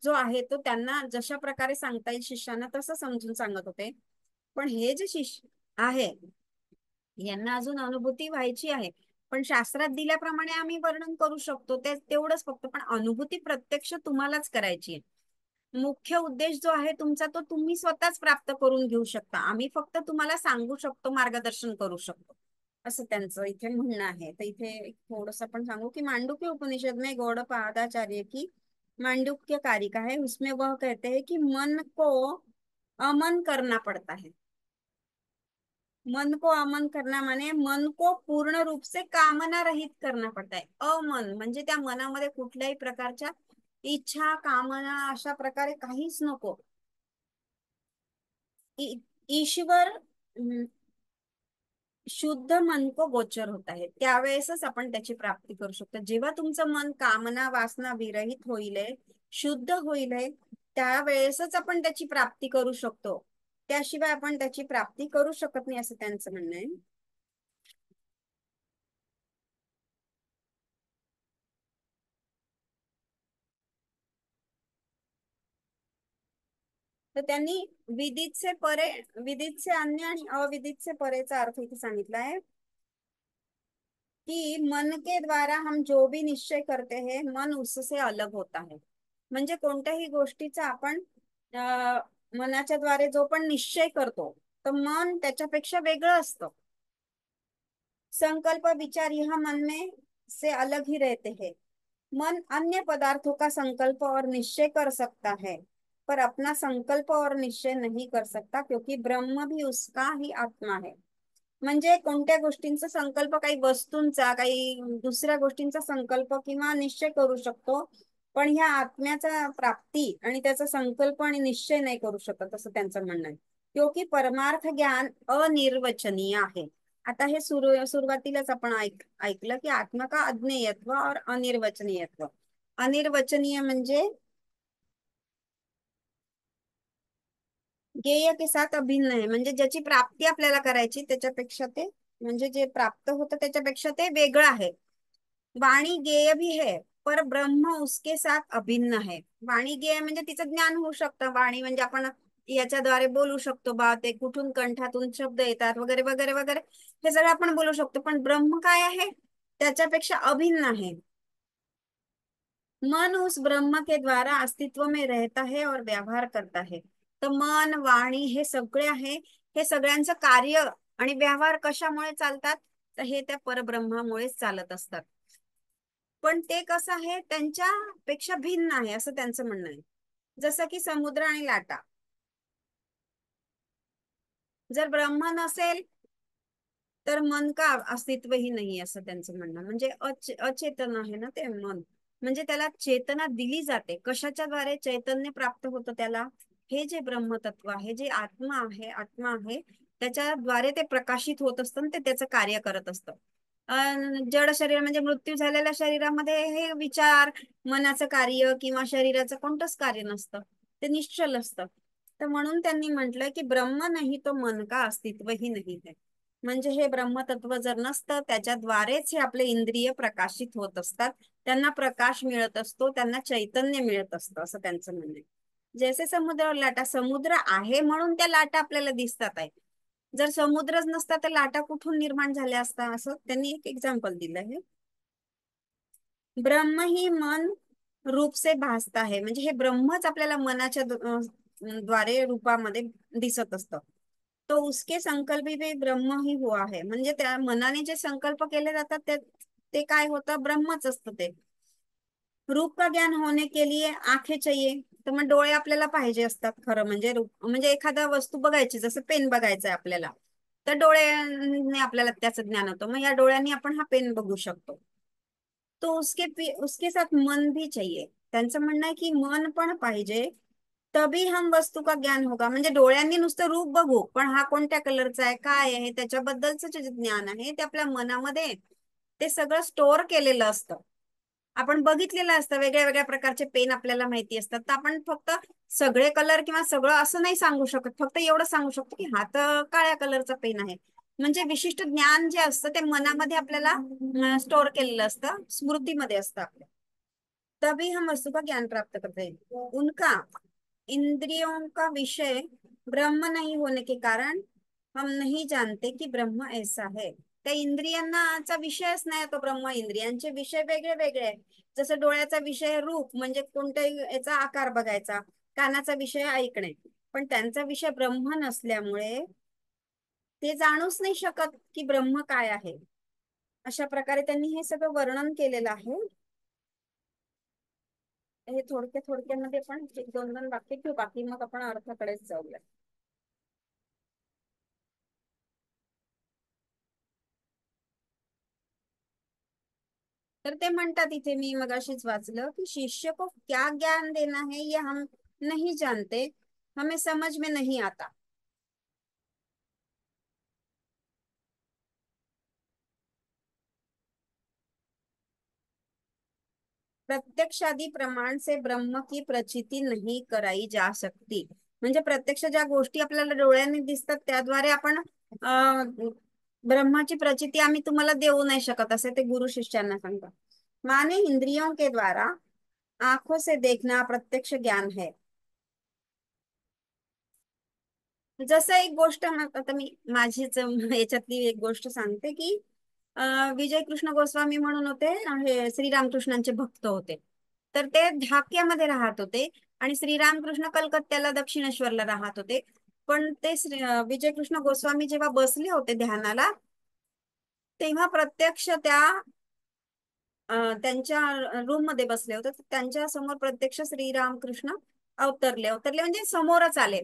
जो आहे तो त्यांना जशा प्रकारे सांगता येईल शिष्याना तसं समजून सांगत होते. पण हे जे शिष्य आहे यांना अजून अनुभूती व्हायची आहे, पण शास्त्रात दिल्याप्रमाणे आम्ही वर्णन करू शकतो ते तेवढंच फक्त, पण अनुभूती प्रत्यक्ष तुम्हालाच करायची आहे. मुख्य उद्देश जो आहे तुमचा तो तुम्ही स्वतःच प्राप्त करून घेऊ शकता, आम्ही फक्त तुम्हाला सांगू शकतो, मार्गदर्शन करू शकतो, असं त्यांचं इथे म्हणणं आहे. तर इथे थोडस आपण सांगू की मांडुक्य उपनिषद में गौड़पादाचार्य की मांडुक्य कारिका है, उसमें वह कहते हैं कि मन को अमन करना पड़ता है. मन को अमन करना माने मन को पूर्ण रूप से कामना रहित करना पड़ता है. अमन म्हणजे त्या मनामध्ये कुठल्याही प्रकारच्या इच्छा कामना अशा प्रकारे काहीच नको. ईश्वर शुद्ध मन को गोचर होता है, त्यावेळेसच आपण त्याची प्राप्ती करू शकतो. जेव्हा तुमचं मन कामना वासना विरहित होईल, शुद्ध होईल, त्यावेळेसच आपण त्याची प्राप्ती करू शकतो. त्याशिवाय आपण त्याची प्राप्ती करू शकत नाही, असं त्यांचं म्हणणं आहे. तर त्यांनी विदितचे परे, विदितचे अन्य आणि अविदितचे परेचा अर्थ इथे सांगितला आहे कि मन के द्वारा हम जो भी निश्चय करते हैं मन उससे अलग होता है. म्हणजे कोणत्याही गोष्टीचा आपण मनाच्या द्वारे जो पण निश्चय करतो तर मन त्याच्यापेक्षा वेगळं असतं. संकल्प विचार यह मन में से अलग ही रहते हैं. मन अन्य पदार्थों का संकल्प और निश्चय कर सकता है पर अपना संकल्प और निश्चय नहीं कर सकता क्योंकि ब्रह्म भी उसका ही आत्मा है. म्हणजे कोणत्या गोष्टींचा संकल्प, काही वस्तूंचा, काही दुसऱ्या गोष्टींचा संकल्प किंवा निश्चय करू शकतो, पण ह्या आत्म्याचा प्राप्ती आणि त्याचा संकल्प आणि निश्चय नाही करू शकत, असं त्यांचं म्हणणं आहे. क्योंकि परमार्थ ज्ञान अनिर्वचनीय आहे. आता हे सुरुवातीलाच आपण ऐकलं की आत्मा का अज्ञेयत्व और अनिर्वचनीयत्व. अनिर्वचनीय म्हणजे गेय के साथ अभिन्न आहे, म्हणजे ज्याची प्राप्ती आपल्याला करायची त्याच्यापेक्षा ते, म्हणजे जे प्राप्त होतं त्याच्यापेक्षा ते वेगळं आहे. वाणी गेय भी है पर ब्रह्म उसके साथ अभिन्न है. वाणी गेय म्हणजे तिचं ज्ञान होऊ शकतं. वाणी म्हणजे आपण याच्याद्वारे बोलू शकतो, बा ते कुठून कंठातून शब्द येतात वगैरे वगैरे वगैरे, हे सगळं आपण बोलू शकतो. पण ब्रह्म काय आहे, त्याच्यापेक्षा अभिन्न आहे. मन उस ब्रह्म के द्वारा अस्तित्व में रहता है और व्यवहार करता है. तर मन, वाणी हे सगळे आहे, हे सगळ्यांचं कार्य आणि व्यवहार कशामुळे चालतात, तर हे त्या परब्रह्मामुळेच चालत असतात. पण ते कसं आहे, त्यांच्यापेक्षा भिन्न आहे असं त्यांचं म्हणणं आहे. जसं की समुद्र आणि लाटा. जर ब्रह्म नसेल तर मन का अस्तित्वही नाही, असं त्यांचं म्हणणं. म्हणजे अचेतन आहे ना ते मन, म्हणजे त्याला चेतना दिली जाते. कशाच्या द्वारे चैतन्य प्राप्त होतं त्याला, हे जे ब्रह्मतत्व आहे, जे आत्मा आहे त्याच्याद्वारे ते प्रकाशित होत असतं, ते त्याचं कार्य करत असतं. जड शरीर म्हणजे मृत्यू झालेल्या शरीरामध्ये हे विचार, मनाचं कार्य किंवा शरीराचं कोणतंच कार्य नसतं, ते निश्चल असतं. तर म्हणून त्यांनी म्हटलंय की ब्रह्म नाही तो मन का अस्तित्वही नाही है. म्हणजे हे ब्रह्मतत्व जर नसतं, त्याच्याद्वारेच हे आपले इंद्रिय प्रकाशित होत असतात, त्यांना प्रकाश मिळत असतो, त्यांना चैतन्य मिळत असतं, असं त्यांचं म्हणणं आहे. जैसे समुद्र और लाटा, समुद्र आहे म्हणून त्या लाटा आपल्याला दिसतात आहे. जर समुद्रच नसता तर लाटा कुठून निर्माण झाल्या असता, असं त्यांनी एक एक्झाम्पल दिलं आहे. ब्रह्म ही मन रूप से भासता है, म्हणजे हे ब्रह्मच आपल्याला मनाच्या द्वारे रूपामध्ये दिसत असतं. तो उसके संकल्प भी ब्रह्म ही हुआ है, म्हणजे त्या मनाने जे संकल्प केले जातात ते काय होतं, ब्रह्मच असतं ते. रूप का ज्ञान होने के लिए आंखें चाहिए, तर मग डोळे आपल्याला पाहिजे असतात खरं म्हणजे. रूप म्हणजे एखादा वस्तू बघायची, जसं पेन बघायचं आहे आपल्याला, तर डोळ्याने आपल्याला त्याचं ज्ञान होतं, मग या डोळ्यांनी आपण हा पेन बघू शकतो. तो उसके साथ मन भी चाहिए. त्यांचं म्हणणं आहे की मन पण पाहिजे, तभी हम वस्तू का ज्ञान होगा. म्हणजे डोळ्यांनी नुसतं रूप बघू, पण हा कोणत्या कलरचा आहे, काय आहे, त्याच्याबद्दलचं जे ज्ञान आहे ते आपल्या मनामध्ये ते सगळं स्टोअर केलेलं असतं. आपण बघितलेलं असतं, वेगळ्या वेगळ्या प्रकारचे पेन आपल्याला माहिती असतात, तर आपण फक्त सगळे कलर किंवा सगळं असं नाही सांगू शकत, फक्त एवढं सांगू शकतो की हा तर काळ्या कलरचा पेन आहे. म्हणजे विशिष्ट ज्ञान जे असतं ते मनामध्ये आपल्याला स्टोअर केलेलं असतं, स्मृतीमध्ये असतं आपल्या. तभी हम वस्तु का ज्ञान प्राप्त करते हैं. उनका इंद्रियों का विषय ब्रह्म नहीं होने के कारण हम नहीं जानते कि ब्रह्म ऐसा है. त्या इंद्रियांचा विषयच नाही तो ब्रह्म. इंद्रियांचे विषय वेगळे वेगळे आहे. जसं डोळ्याचा विषय रूप म्हणजे कोणत्याही याचा आकार बघायचा, कानाचा विषय ऐकणे, पण त्यांचा विषय ब्रह्म नसल्यामुळे ते जाणूच नाही शकत की ब्रह्म काय आहे. अशा प्रकारे त्यांनी हे सगळं वर्णन केलेलं आहे. हे थोडक्यामध्ये पण एक दोन दोन वाक्य घेऊ, बाकी मग आपण अर्थाकडेच जाऊया. तर ते म्हणतात इथे, मी मगाशीच वाचलं की शिष्य को क्या ज्ञान देना है ये हम नहीं जानते, हमें समझ में नहीं आता. प्रत्यक्षादि प्रमाण से ब्रह्म की प्रचिती नहीं कराई जा सकती. म्हणजे प्रत्यक्ष ज्या गोष्टी आपल्याला डोळ्यांनी दिसतात त्याद्वारे आपण ब्रह्माची प्रचिती आम्ही तुम्हाला देऊ नाही शकत, असे ते गुरु शिष्यांना सांगतात. माने इंद्रियों के द्वारा आंखों से देखना प्रत्यक्ष ज्ञान है. जसं एक गोष्ट आता मी माझीच याच्यातली एक गोष्ट सांगते की विजय कृष्ण गोस्वामी म्हणून होते, हे श्रीरामकृष्णांचे भक्त होते. तर ते ढाक्यामध्ये राहत होते आणि श्रीरामकृष्ण कलकत्त्याला दक्षिणेश्वरला राहत होते. पण ते विजय कृष्ण गोस्वामी जेव्हा बसले होते ध्यानाला, तेव्हा प्रत्यक्ष त्यांच्या रूम मध्ये बसले होते. त्यांच्या समोर प्रत्यक्ष श्रीरामकृष्ण अवतरले अवतरले म्हणजे समोरच आले.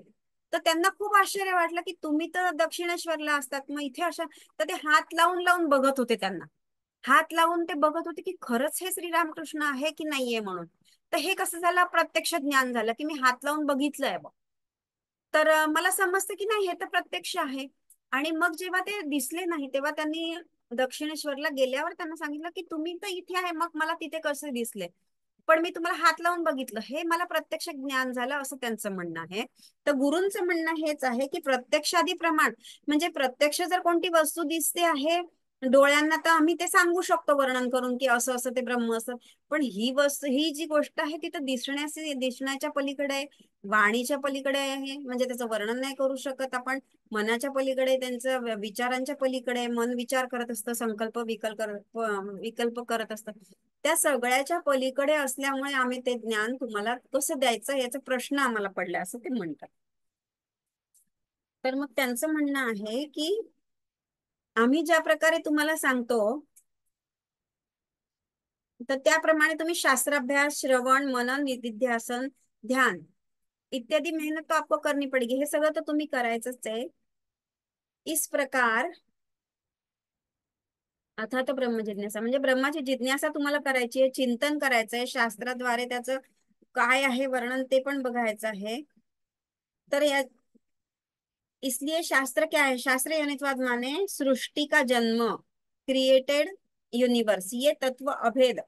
तर त्यांना खूप आश्चर्य वाटलं की तुम्ही तर दक्षिणेश्वरला असतात, मग इथे अशा. तर ते हात लावून लावून बघत होते, त्यांना हात लावून ते बघत होते की खरंच हे श्रीरामकृष्ण आहे की नाहीये म्हणून. तर हे कसं झालं, प्रत्यक्ष ज्ञान झालं की मी हात लावून बघितलंय बघ. तर मला समजतं की नाही हे तर प्रत्यक्ष आहे. आणि मग जेव्हा ते दिसले नाही तेव्हा त्यांनी दक्षिणेश्वरला गेल्यावर त्यांना सांगितलं की तुम्ही तर इथे आहे, मग मला तिथे कसे दिसले, पण मी तुम्हाला हात लावून बघितलं, हे मला प्रत्यक्ष ज्ञान झालं, असं त्यांचं म्हणणं आहे. तर गुरूंचं म्हणणं हेच आहे की प्रत्यक्षादी प्रमाण म्हणजे प्रत्यक्ष जर कोणती वस्तू दिसते आहे डोळ्यांना, तर आम्ही ते सांगू शकतो वर्णन करून की असं असं ते ब्रह्म असं. पण ही वस्तू, ही जी गोष्ट आहे ती तर दिसण्याच्या पलीकडे आहे, वाणीच्या पलीकडे आहे, म्हणजे त्याचं वर्णन नाही करू शकत आपण. मनाच्या पलीकडे, त्यांचं विचारांच्या पलीकडे, मन विचार करत असतं, संकल्प विकल्प करत असतं. त्या सगळ्याच्या पलीकडे असल्यामुळे आम्ही ते ज्ञान तुम्हाला कसं द्यायचं याचा प्रश्न आम्हाला पडला, असं ते म्हणतात. तर मग त्यांचं म्हणणं आहे की आम्ही ज्या प्रकारे तुम्हाला सांगतो तर त्याप्रमाणे तुम्ही शास्त्राभ्यास, श्रवण, मनन, निधिध्यासन, ध्यान इत्यादि मेहनत तो आपको करनी पड़ेगी. हे सगळं तर तुम्ही करायचंच आहे. इस प्रकार अर्थात ब्रह्म जिज्ञासा म्हणजे ब्रह्माची जिज्ञासा तुम्हाला करायची आहे, चिंतन करायचंय, शास्त्राद्वारे त्याचं काय आहे वर्णन ते पण बघायचं आहे. तर या इसलिए शास्त्र क्या है, शास्त्र योनित्वाद माने सृष्टि का जन्म, क्रिएटेड यूनिवर्स, ये तत्व अभेद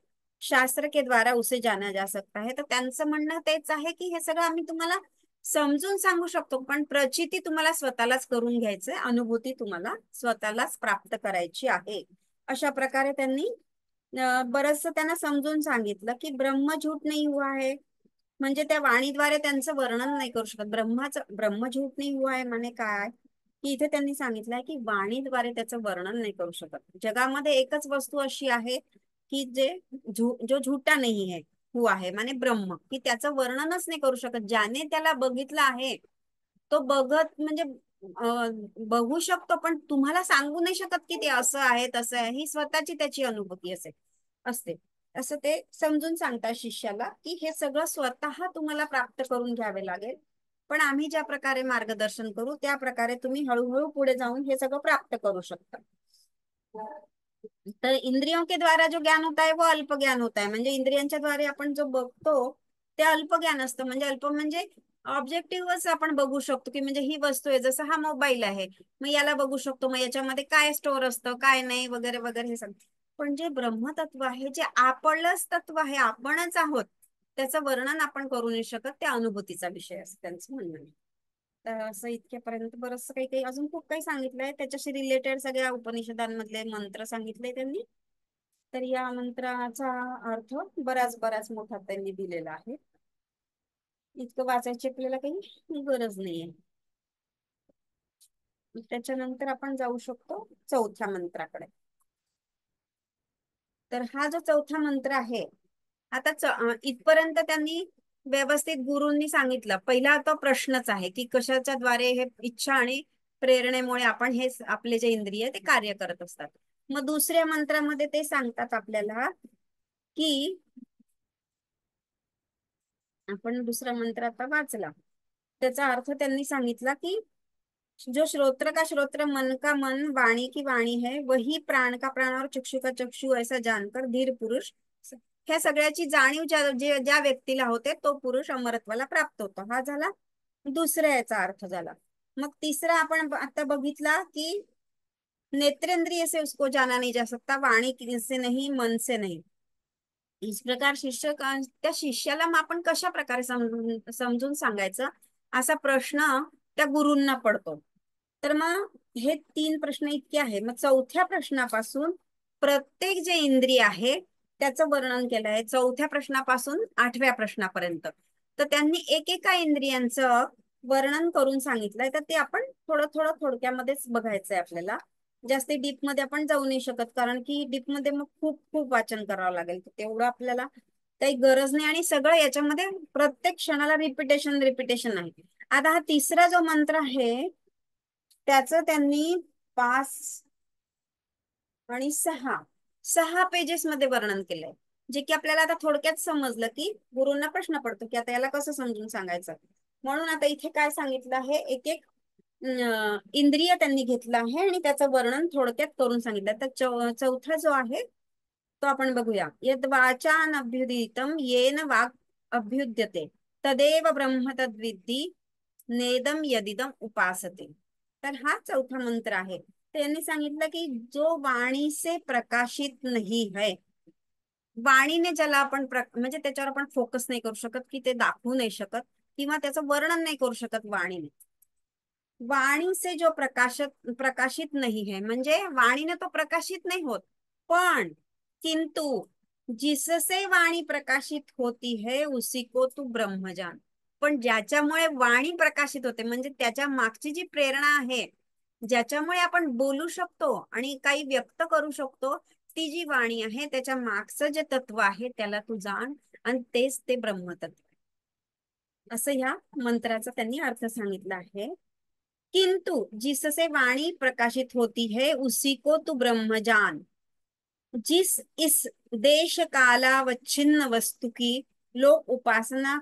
शास्त्र के द्वारा उसे जाना जा सकता है. तर त्यांचं म्हणणं तेच आहे की हे सगळं आम्ही तुम्हाला समजून सांगू शकतो, पण प्रचिती तुम्हाला स्वतःलाच करून घ्यायचंय, अनुभूती तुम्हाला स्वतःलाच प्राप्त करायची आहे. अशा प्रकारे त्यांनी बरंच त्यांना समजून सांगितलं की ब्रह्म झूठ नाही हुआ है. म्हणजे त्या वाणीद्वारे त्यांचं वर्णन नाही करू शकत. ब्रह्म झूठ नाही हुआ है माने काय की इथे त्यांनी सांगितलंय की वाणीद्वारे त्याचं वर्णन नाही करू शकत. जगामध्ये एकच वस्तू अशी आहे की जो झूठा नाही है हुआ है माने ब्रह्म, की त्याचं वर्णनच नाही करू शकत. ज्याने त्याला बघितलं आहे तो बघत म्हणजे बघू शकतो, पण तुम्हाला सांगू नाही शकत की ते असं आहे तसं आहे. ही स्वतःची त्याची अनुभूती असते. असं ते समजून सांगतात शिष्याला की हे सगळं स्वतः तुम्हाला प्राप्त करून घ्यावे लागेल, पण आम्ही ज्या प्रकारे मार्गदर्शन करू त्या प्रकारे तुम्ही हळूहळू पुढे जाऊन हे सगळं प्राप्त करू शकता. तर इंद्रियों के द्वारा जो ज्ञान होता है वो अल्प ज्ञान होता है. म्हणजे इंद्रियांच्या द्वारे आपण जो बघतो ते अल्प ज्ञान असतं. म्हणजे अल्प म्हणजे ऑब्जेक्टिव्हच आपण बघू शकतो की म्हणजे ही वस्तू आहे, जसं हा मोबाईल आहे, मग याला बघू शकतो, मग याच्यामध्ये काय स्टोअर असतं काय नाही वगैरे वगैरे हे सगळं. पण जे ब्रह्मतत्व आहे, जे आपणच तत्व आहे, आपणच आहोत, त्याचं वर्णन आपण करू नाही शकत, त्या अनुभूतीचा विषय असं त्यांचं म्हणणं आहे. तर असं इतक्यापर्यंत बरंच काही काही अजून खूप काही सांगितलंय, त्याच्याशी रिलेटेड सगळ्या उपनिषदांमधले मंत्र सांगितले त्यांनी. तर या मंत्राचा अर्थ बराच बराच मोठा त्यांनी दिलेला आहे. इतकं वाचायची आपल्याला काही गरज नाहीये. त्याच्यानंतर आपण जाऊ शकतो चौथ्या मंत्राकडे. तर हा जो चौथा मंत्र आहे, आता इथपर्यंत त्यांनी व्यवस्थित गुरूंनी सांगितलं. पहिला तो प्रश्नच आहे की कशाच्या द्वारे हे इच्छा आणि प्रेरणेमुळे आपण हे आपले जे इंद्रिय ते कार्य करत असतात. मग दुसऱ्या मंत्रामध्ये ते सांगतात आपल्याला की आपण दुसरा मंत्र आता वाचला, त्याचा अर्थ त्यांनी सांगितला की जो श्रोत्र का श्रोत्र, मन का मन, वाणी की वाणी है, वही प्राण का प्राण और चक्षु का चक्षु ऐसा जानकर धीर पुरुष, ह्या सगळ्याची जाणीव ज्या व्यक्तीला होते तो पुरुष अमरत्वाला प्राप्त होतो. हा झाला दुसऱ्या याचा अर्थ झाला. मग तिसरा आपण आता बघितला की नेत्रेंद्रिय से उसको जाना नहीं जा सकता, वाणी से नहीं, मन से नहीं. इस प्रकार शिष्य त्या शिष्याला मग आपण कशा प्रकारे समजून सांगायचं असा प्रश्न त्या गुरूंना पडतो. तर मग हे 3 प्रश्न इतके आहे. मग चौथ्या प्रश्नापासून प्रत्येक जे इंद्रिय आहे त्याचं वर्णन केलं आहे, 4थ्या प्रश्नापासून 8व्या प्रश्नापर्यंत. तर त्यांनी एकेका इंद्रियांचं वर्णन करून सांगितलंय. तर ते आपण थोडं थोडं थोडक्यामध्येच बघायचंय आपल्याला. जास्त डीप मध्ये आपण जाऊ नाही शकत, कारण की डीप मध्ये मग खूप खूप वाचन करावं लागेल. तेवढं आपल्याला काही गरज नाही. आणि सगळं याच्यामध्ये प्रत्येक क्षणाला रिपिटेशन रिपिटेशन आहे. आता हा तिसरा जो मंत्र आहे त्याचं त्यांनी 5 आणि 6 पेजेस मध्ये वर्णन केलंय. जे की आपल्याला आता थोडक्यात समजलं की गुरूंना प्रश्न पडतो की आता याला कसं समजून सांगायचं. म्हणून आता इथे काय सांगितलं आहे, एक एक इंद्रिय त्यांनी घेतलं आहे आणि त्याचं वर्णन थोडक्यात करून सांगितलं. तर चौथा जो आहे तो आपण बघूया. यद वाचान अभ्युदितम येन वाक् अभ्युद्यते तदेव ब्रह्म तद्विद्धी नेदम यदिदम उपासते. तर हा चौथा मंत्र आहे. त्यांनी सांगितलं की जो वाणी से प्रकाशित नाही है, वाणीने ज्याला आपण म्हणजे त्याच्यावर आपण फोकस नाही करू शकत, की ते दाखवू नाही शकत किंवा त्याचं वर्णन नाही करू शकत वाणीने. वाणी से जो प्रकाशित नहीं है, म्हणजे वाणीने तो प्रकाशित नहीं होत, पण किंतु जिससे वाणी प्रकाशित होती है उसी को तू ब्रह्म जान. पण ज्याच्यामुळे वाणी प्रकाशित होते, म्हणजे त्याच्या मागची जी प्रेरणा आहे, ज्याच्यामुळे आपण बोलू शकतो आणि काही व्यक्त करू शकतो, ती जी वाणी आहे त्याच्या मागचं जे तत्व आहे त्याला तू जाण, आणि तेच ते ब्रह्मतत्व. असं ह्या मंत्राचा त्यांनी अर्थ सांगितला आहे. किंतु जिससे वाणी प्रकाशित होती है उसी को तू ब्रह्म जान. जिस इस देश कालावच्छिन्न वस्तु की लोक उपासना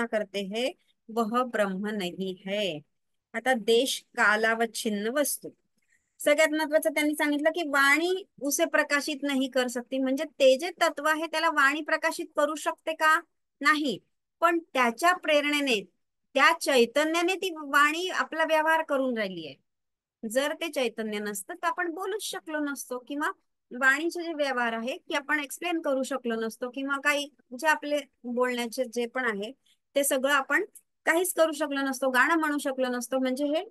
करते हैं वह ब्रह्म नहीं है. आता देश कालावच्छिन्न वस्तू, सगळ्यात महत्वाचं त्यांनी सांगितलं की वाणी उसे प्रकाशित नाही कर सकती. म्हणजे ते जे तत्व आहे त्याला वाणी प्रकाशित करू शकते का? नाही. पण त्याच्या प्रेरणेने, त्या चैतन्याने ती वाणी आपला व्यवहार करून राहिली आहे. जर ते चैतन्य नसतं तर आपण बोलूच शकलो नसतो, किंवा वाणीचे जे व्यवहार आहे की आपण एक्सप्लेन करू शकलो नसतो, किंवा काही जे आपले बोलण्याचे जे पण आहे ते सगळं आपण काहीच करू शकलो नसतो, गाणं म्हणू शकलो नसतो. म्हणजे हे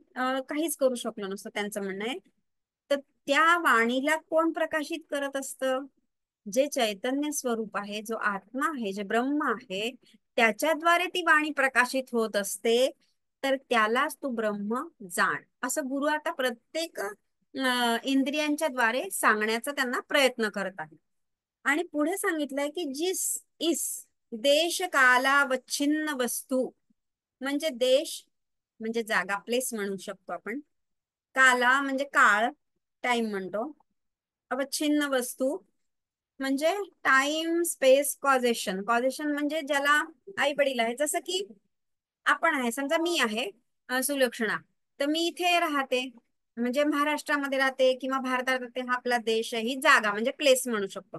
काहीच करू शकलो नसतो, त्यांचं म्हणणं आहे. तर त्या वाणीला कोण प्रकाशित करत असतं? जे चैतन्य स्वरूप आहे, जो आत्मा आहे, जे ब्रह्म आहे, त्याच्याद्वारे ती वाणी प्रकाशित होत असते. तर त्यालाच तू ब्रह्म जाण, असं गुरु आता प्रत्येक इंद्रियांच्या द्वारे सांगण्याचा त्यांना प्रयत्न करत आहे. आणि पुढे सांगितलंय की जिस इस देश कालावच्छिन्न वस्तू, म्हणजे देश म्हणजे जागा, प्लेस म्हणू शकतो आपण. काला म्हणजे काळ, टाइम म्हणतो. अवच्छिन्न वस्तू म्हणजे टाइम स्पेस कॉझेशन. कॉझेशन म्हणजे ज्याला आई वडील आहे, जसं की आपण आहे, समजा मी आहे सुलक्षणा, तर मी इथे राहते, म्हणजे महाराष्ट्रामध्ये राहते किंवा भारतात राहते. हा आपला देश आहे, ही जागा म्हणजे प्लेस म्हणू शकतो.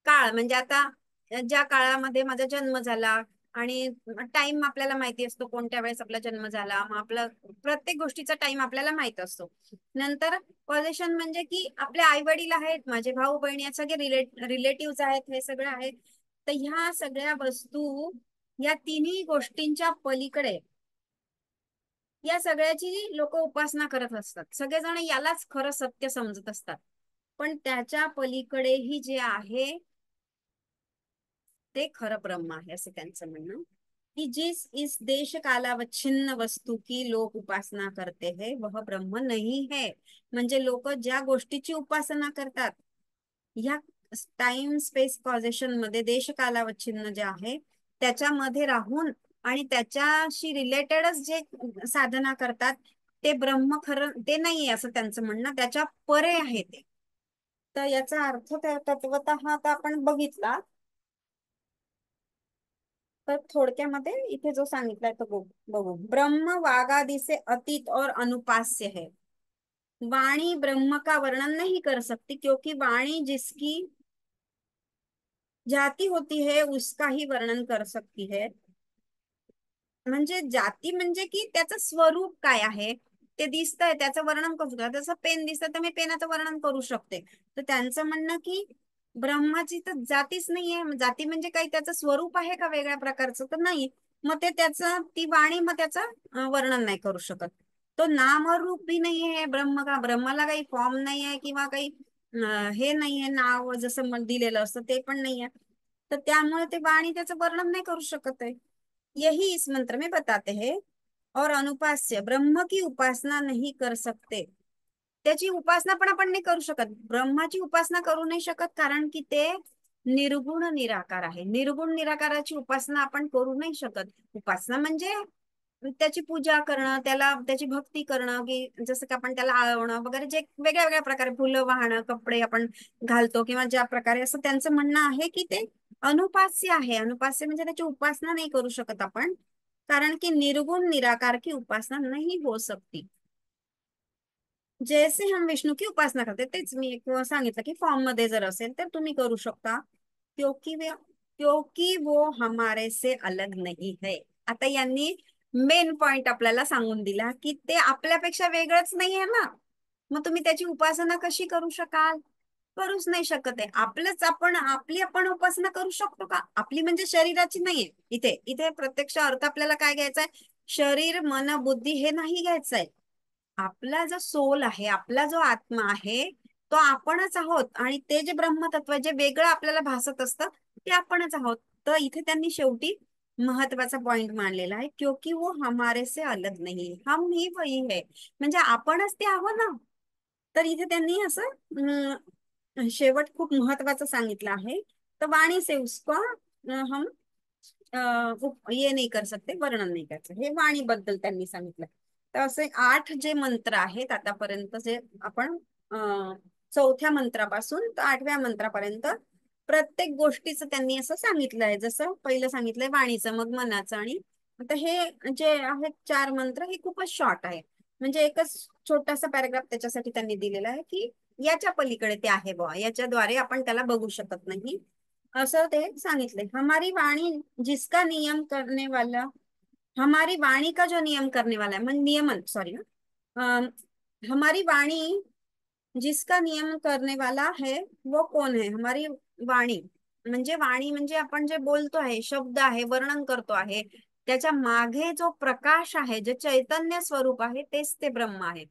काळ म्हणजे आता ज्या काळामध्ये माझा जन्म झाला, आणि टाइम आपल्याला माहिती असतो कोणत्या वेळेस आपला जन्म झाला, मग आपला प्रत्येक गोष्टीचा टाइम आपल्याला माहित असतो. नंतर पॉझिशन म्हणजे की आपले आई वडील आहेत, माझे भाऊ बहिणी आहेत, सगळे रिलेटिव्ह आहेत, हे सगळं आहे. तर ह्या सगळ्या वस्तू, या तिन्ही गोष्टींच्या पलीकडे या सगळ्याची लोक उपासना करत असतात. सगळेजण यालाच खरं सत्य समजत असतात. पण त्याच्या पलीकडेही जे आहे ते खरं ब्रह्म आहे, असं त्यांचं म्हणणं. कि जिस इस देश कालावच्छिन्न वस्तू की लोक उपासना करते है वह ब्रह्म नहीं है. म्हणजे लोक ज्या गोष्टीची उपासना करतात, ह्या टाइम स्पेस कॉझेशन मध्ये देश कालावच्छिन्न जे आहे त्याच्यामध्ये राहून आणि त्याच्याशी रिलेटेडच जे साधना करतात, ते ब्रह्म खरं ते नाहीये असं त्यांचं म्हणणं, त्याच्या परे आहे ते. तर याचा अर्थ तत्वतः आता आपण बघितला. तर थोडक्यामध्ये इथे जो सांगितलाय तो बघू. ब्रह्म वागादि से अतीत और अनुपास्य है. वाणी ब्रह्म का वर्णन नहीं कर सकती, क्योंकि वाणी जिसकी जाती होती है उसका ही वर्णन कर सकती है. म्हणजे जाती म्हणजे की त्याचं स्वरूप काय आहे ते दिसतंय, त्याचं वर्णन करू शकतो. जसं पेन दिसतं तर मी पेनाचं वर्णन करू शकते. तर त्यांचं म्हणणं की ब्रह्माची तर जातीच नाहीये. जाती म्हणजे काही त्याचं स्वरूप आहे का वेगळ्या प्रकारचं? तर नाही. मग ते त्याचं ती वाणी मग त्याचं वर्णन नाही करू शकत. तो नाम और रूप भी नाही आहे ब्रह्म का. ब्रह्माला काही फॉर्म नाही आहे किंवा काही हे नाहीये नाव जसं दिलेलं असतं ते पण नाहीये. तर त्यामुळे ते वाणी त्याचं वर्णन नाही करू शकत आहे. यही इस मंत्र में बताते हैं। और अनुपास्य ब्रह्म की उपासना नहीं कर सकते। त्याची उपासना पण आपण नाही करू शकत. ब्रह्माची उपासना करू नाही शकत कारण की ते निर्गुण निराकार आहे. निर्गुण निराकाराची उपासना आपण करू नाही शकत. उपासना म्हणजे त्याची पूजा करणं, त्याला त्याची भक्ती करणं, की जसं की आपण त्याला आळवणं वगैरे, जे वेगळ्या वेगळ्या प्रकारे फुलं वाहणं, कपडे आपण घालतो किंवा ज्या प्रकारे, असं त्यांचं म्हणणं आहे की ते अनुपास्य आहे. अनुपास्य म्हणजे त्याची उपासना नाही करू शकत आपण, कारण की निर्गुण निराकार की उपासना नहीं हो सकती. जैसे हम विष्णू की उपासना करते, तेच मी एक सांगितलं की फॉर्म मध्ये जर असेल तर तुम्ही करू शकता. क्योंकि वो हमारे से अलग नहीं है. आता यांनी मेन पॉइंट आपल्याला सांगून दिला की ते आपल्यापेक्षा वेगळंच नाही आहे ना. मग तुम्ही त्याची उपासना कशी करू शकाल? करूच नाही शकत आहे. आपली आपण उपासना करू शकतो का? आपली म्हणजे शरीराची नाहीये. इथे इथे प्रत्यक्ष अर्थ आपल्याला काय घ्यायचा आहे? शरीर मन बुद्धी हे नाही घ्यायचं आहे. आपला जो सोल आहे, आपला जो आत्मा आहे, तो आपणच आहोत. आणि ते जे ब्रह्मतत्व जे वेगळं आपल्याला भासत असतं ते आपणच आहोत. तर इथे त्यांनी शेवटी महत्वाचा पॉइंट मांडलेला आहे, क्योंकि वो हमारे से अलग नहीं है, हम ही वही है. म्हणजे आपणच ते आहोत ना. तर इथे त्यांनी असं शेवट खूप महत्वाचं सांगितलं आहे. तर वाणी से उसको हम ये नहीं कर सकते, वर्णन नाही करायचं. हे वाणी बद्दल त्यांनी सांगितलं. तर असे 8 जे मंत्र आहेत आतापर्यंत, जे आपण चौथ्या मंत्रापासून तर 8व्या मंत्रापर्यंत प्रत्येक गोष्टीचं त्यांनी असं सांगितलं आहे. जसं पहिलं सांगितलंय वाणीचं, मग मनाचं, आणि आता हे जे आहेत 4 मंत्र हे खूपच शॉर्ट आहे. म्हणजे एकच छोटासा पॅराग्राफ त्याच्यासाठी त्यांनी दिलेला आहे की याच्या पलीकडे ते आहे बुवा, याच्याद्वारे आपण त्याला बघू शकत नाही, असं ते सांगितलंय. हमारी वाणी जिसका नियम करने वाला, हमारी वाणी का जो नियम करने वाला है, मन नियमन सॉरी, हमारी वाणी जिसका नियम करने वाला है वो कौन है? हमारी वाणी म्हणजे, वाणी म्हणजे आपण जे बोलतो आहे, शब्द आहे, वर्णन करतो आहे, त्याच्या मागे जो प्रकाश आहे, जे चैतन्य स्वरूप आहे, तेच ते ब्रह्म आहे.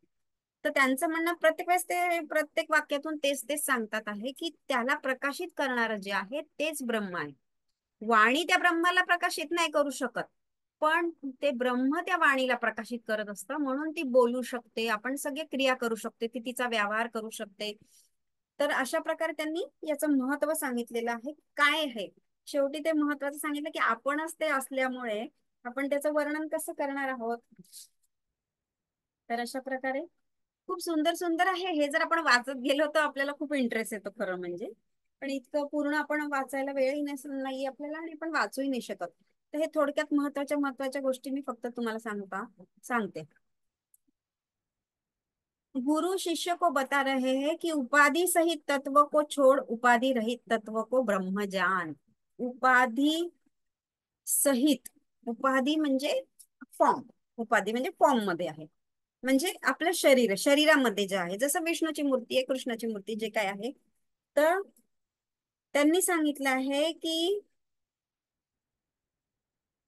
तर त्यांचं म्हणणं प्रत्येक वेळेस ते प्रत्येक वाक्यातून तेच तेच सांगतात आहे की त्याला प्रकाशित करणारं जे आहे तेच ब्रह्म आहे. वाणी त्या ब्रह्माला प्रकाशित नाही करू शकत, पण ते ब्रह्म त्या वाणीला प्रकाशित करत असतं. म्हणून ती बोलू शकते, आपण सगळे क्रिया करू शकते, ती तिचा व्यवहार करू शकते. तर अशा प्रकारे त्यांनी याचं महत्व सांगितलेलं आहे. काय आहे शेवटी ते महत्वाचं सांगितलं की आपणच ते असल्यामुळे आपण त्याचं वर्णन कसं करणार आहोत. तर अशा प्रकारे खूप सुंदर सुंदर आहे. हे जर आपण वाचत गेलो तर आपल्याला खूप इंटरेस्ट येतो खरं म्हणजे. पण इतकं पूर्ण आपण वाचायला वेळही नाही आपल्याला, आणि आपण वाचूही नाही शकत. तर हे थोडक्यात महत्वाच्या महत्वाच्या गोष्टी मी फक्त तुम्हाला सांगते. गुरु शिष्य को बता रहे हैं कि उपाधि सहित तत्व को छोड़ उपाधि रहित तत्व को ब्रह्म जान. उपाधि सहित, उपाधी म्हणजे फॉर्म, उपाधी म्हणजे फॉर्म मध्ये आहे, म्हणजे आपलं शरीरामध्ये जे आहे, जसं विष्णूची मूर्ती आहे, कृष्णाची मूर्ती जे काय आहे. तर त्यांनी सांगितलं आहे की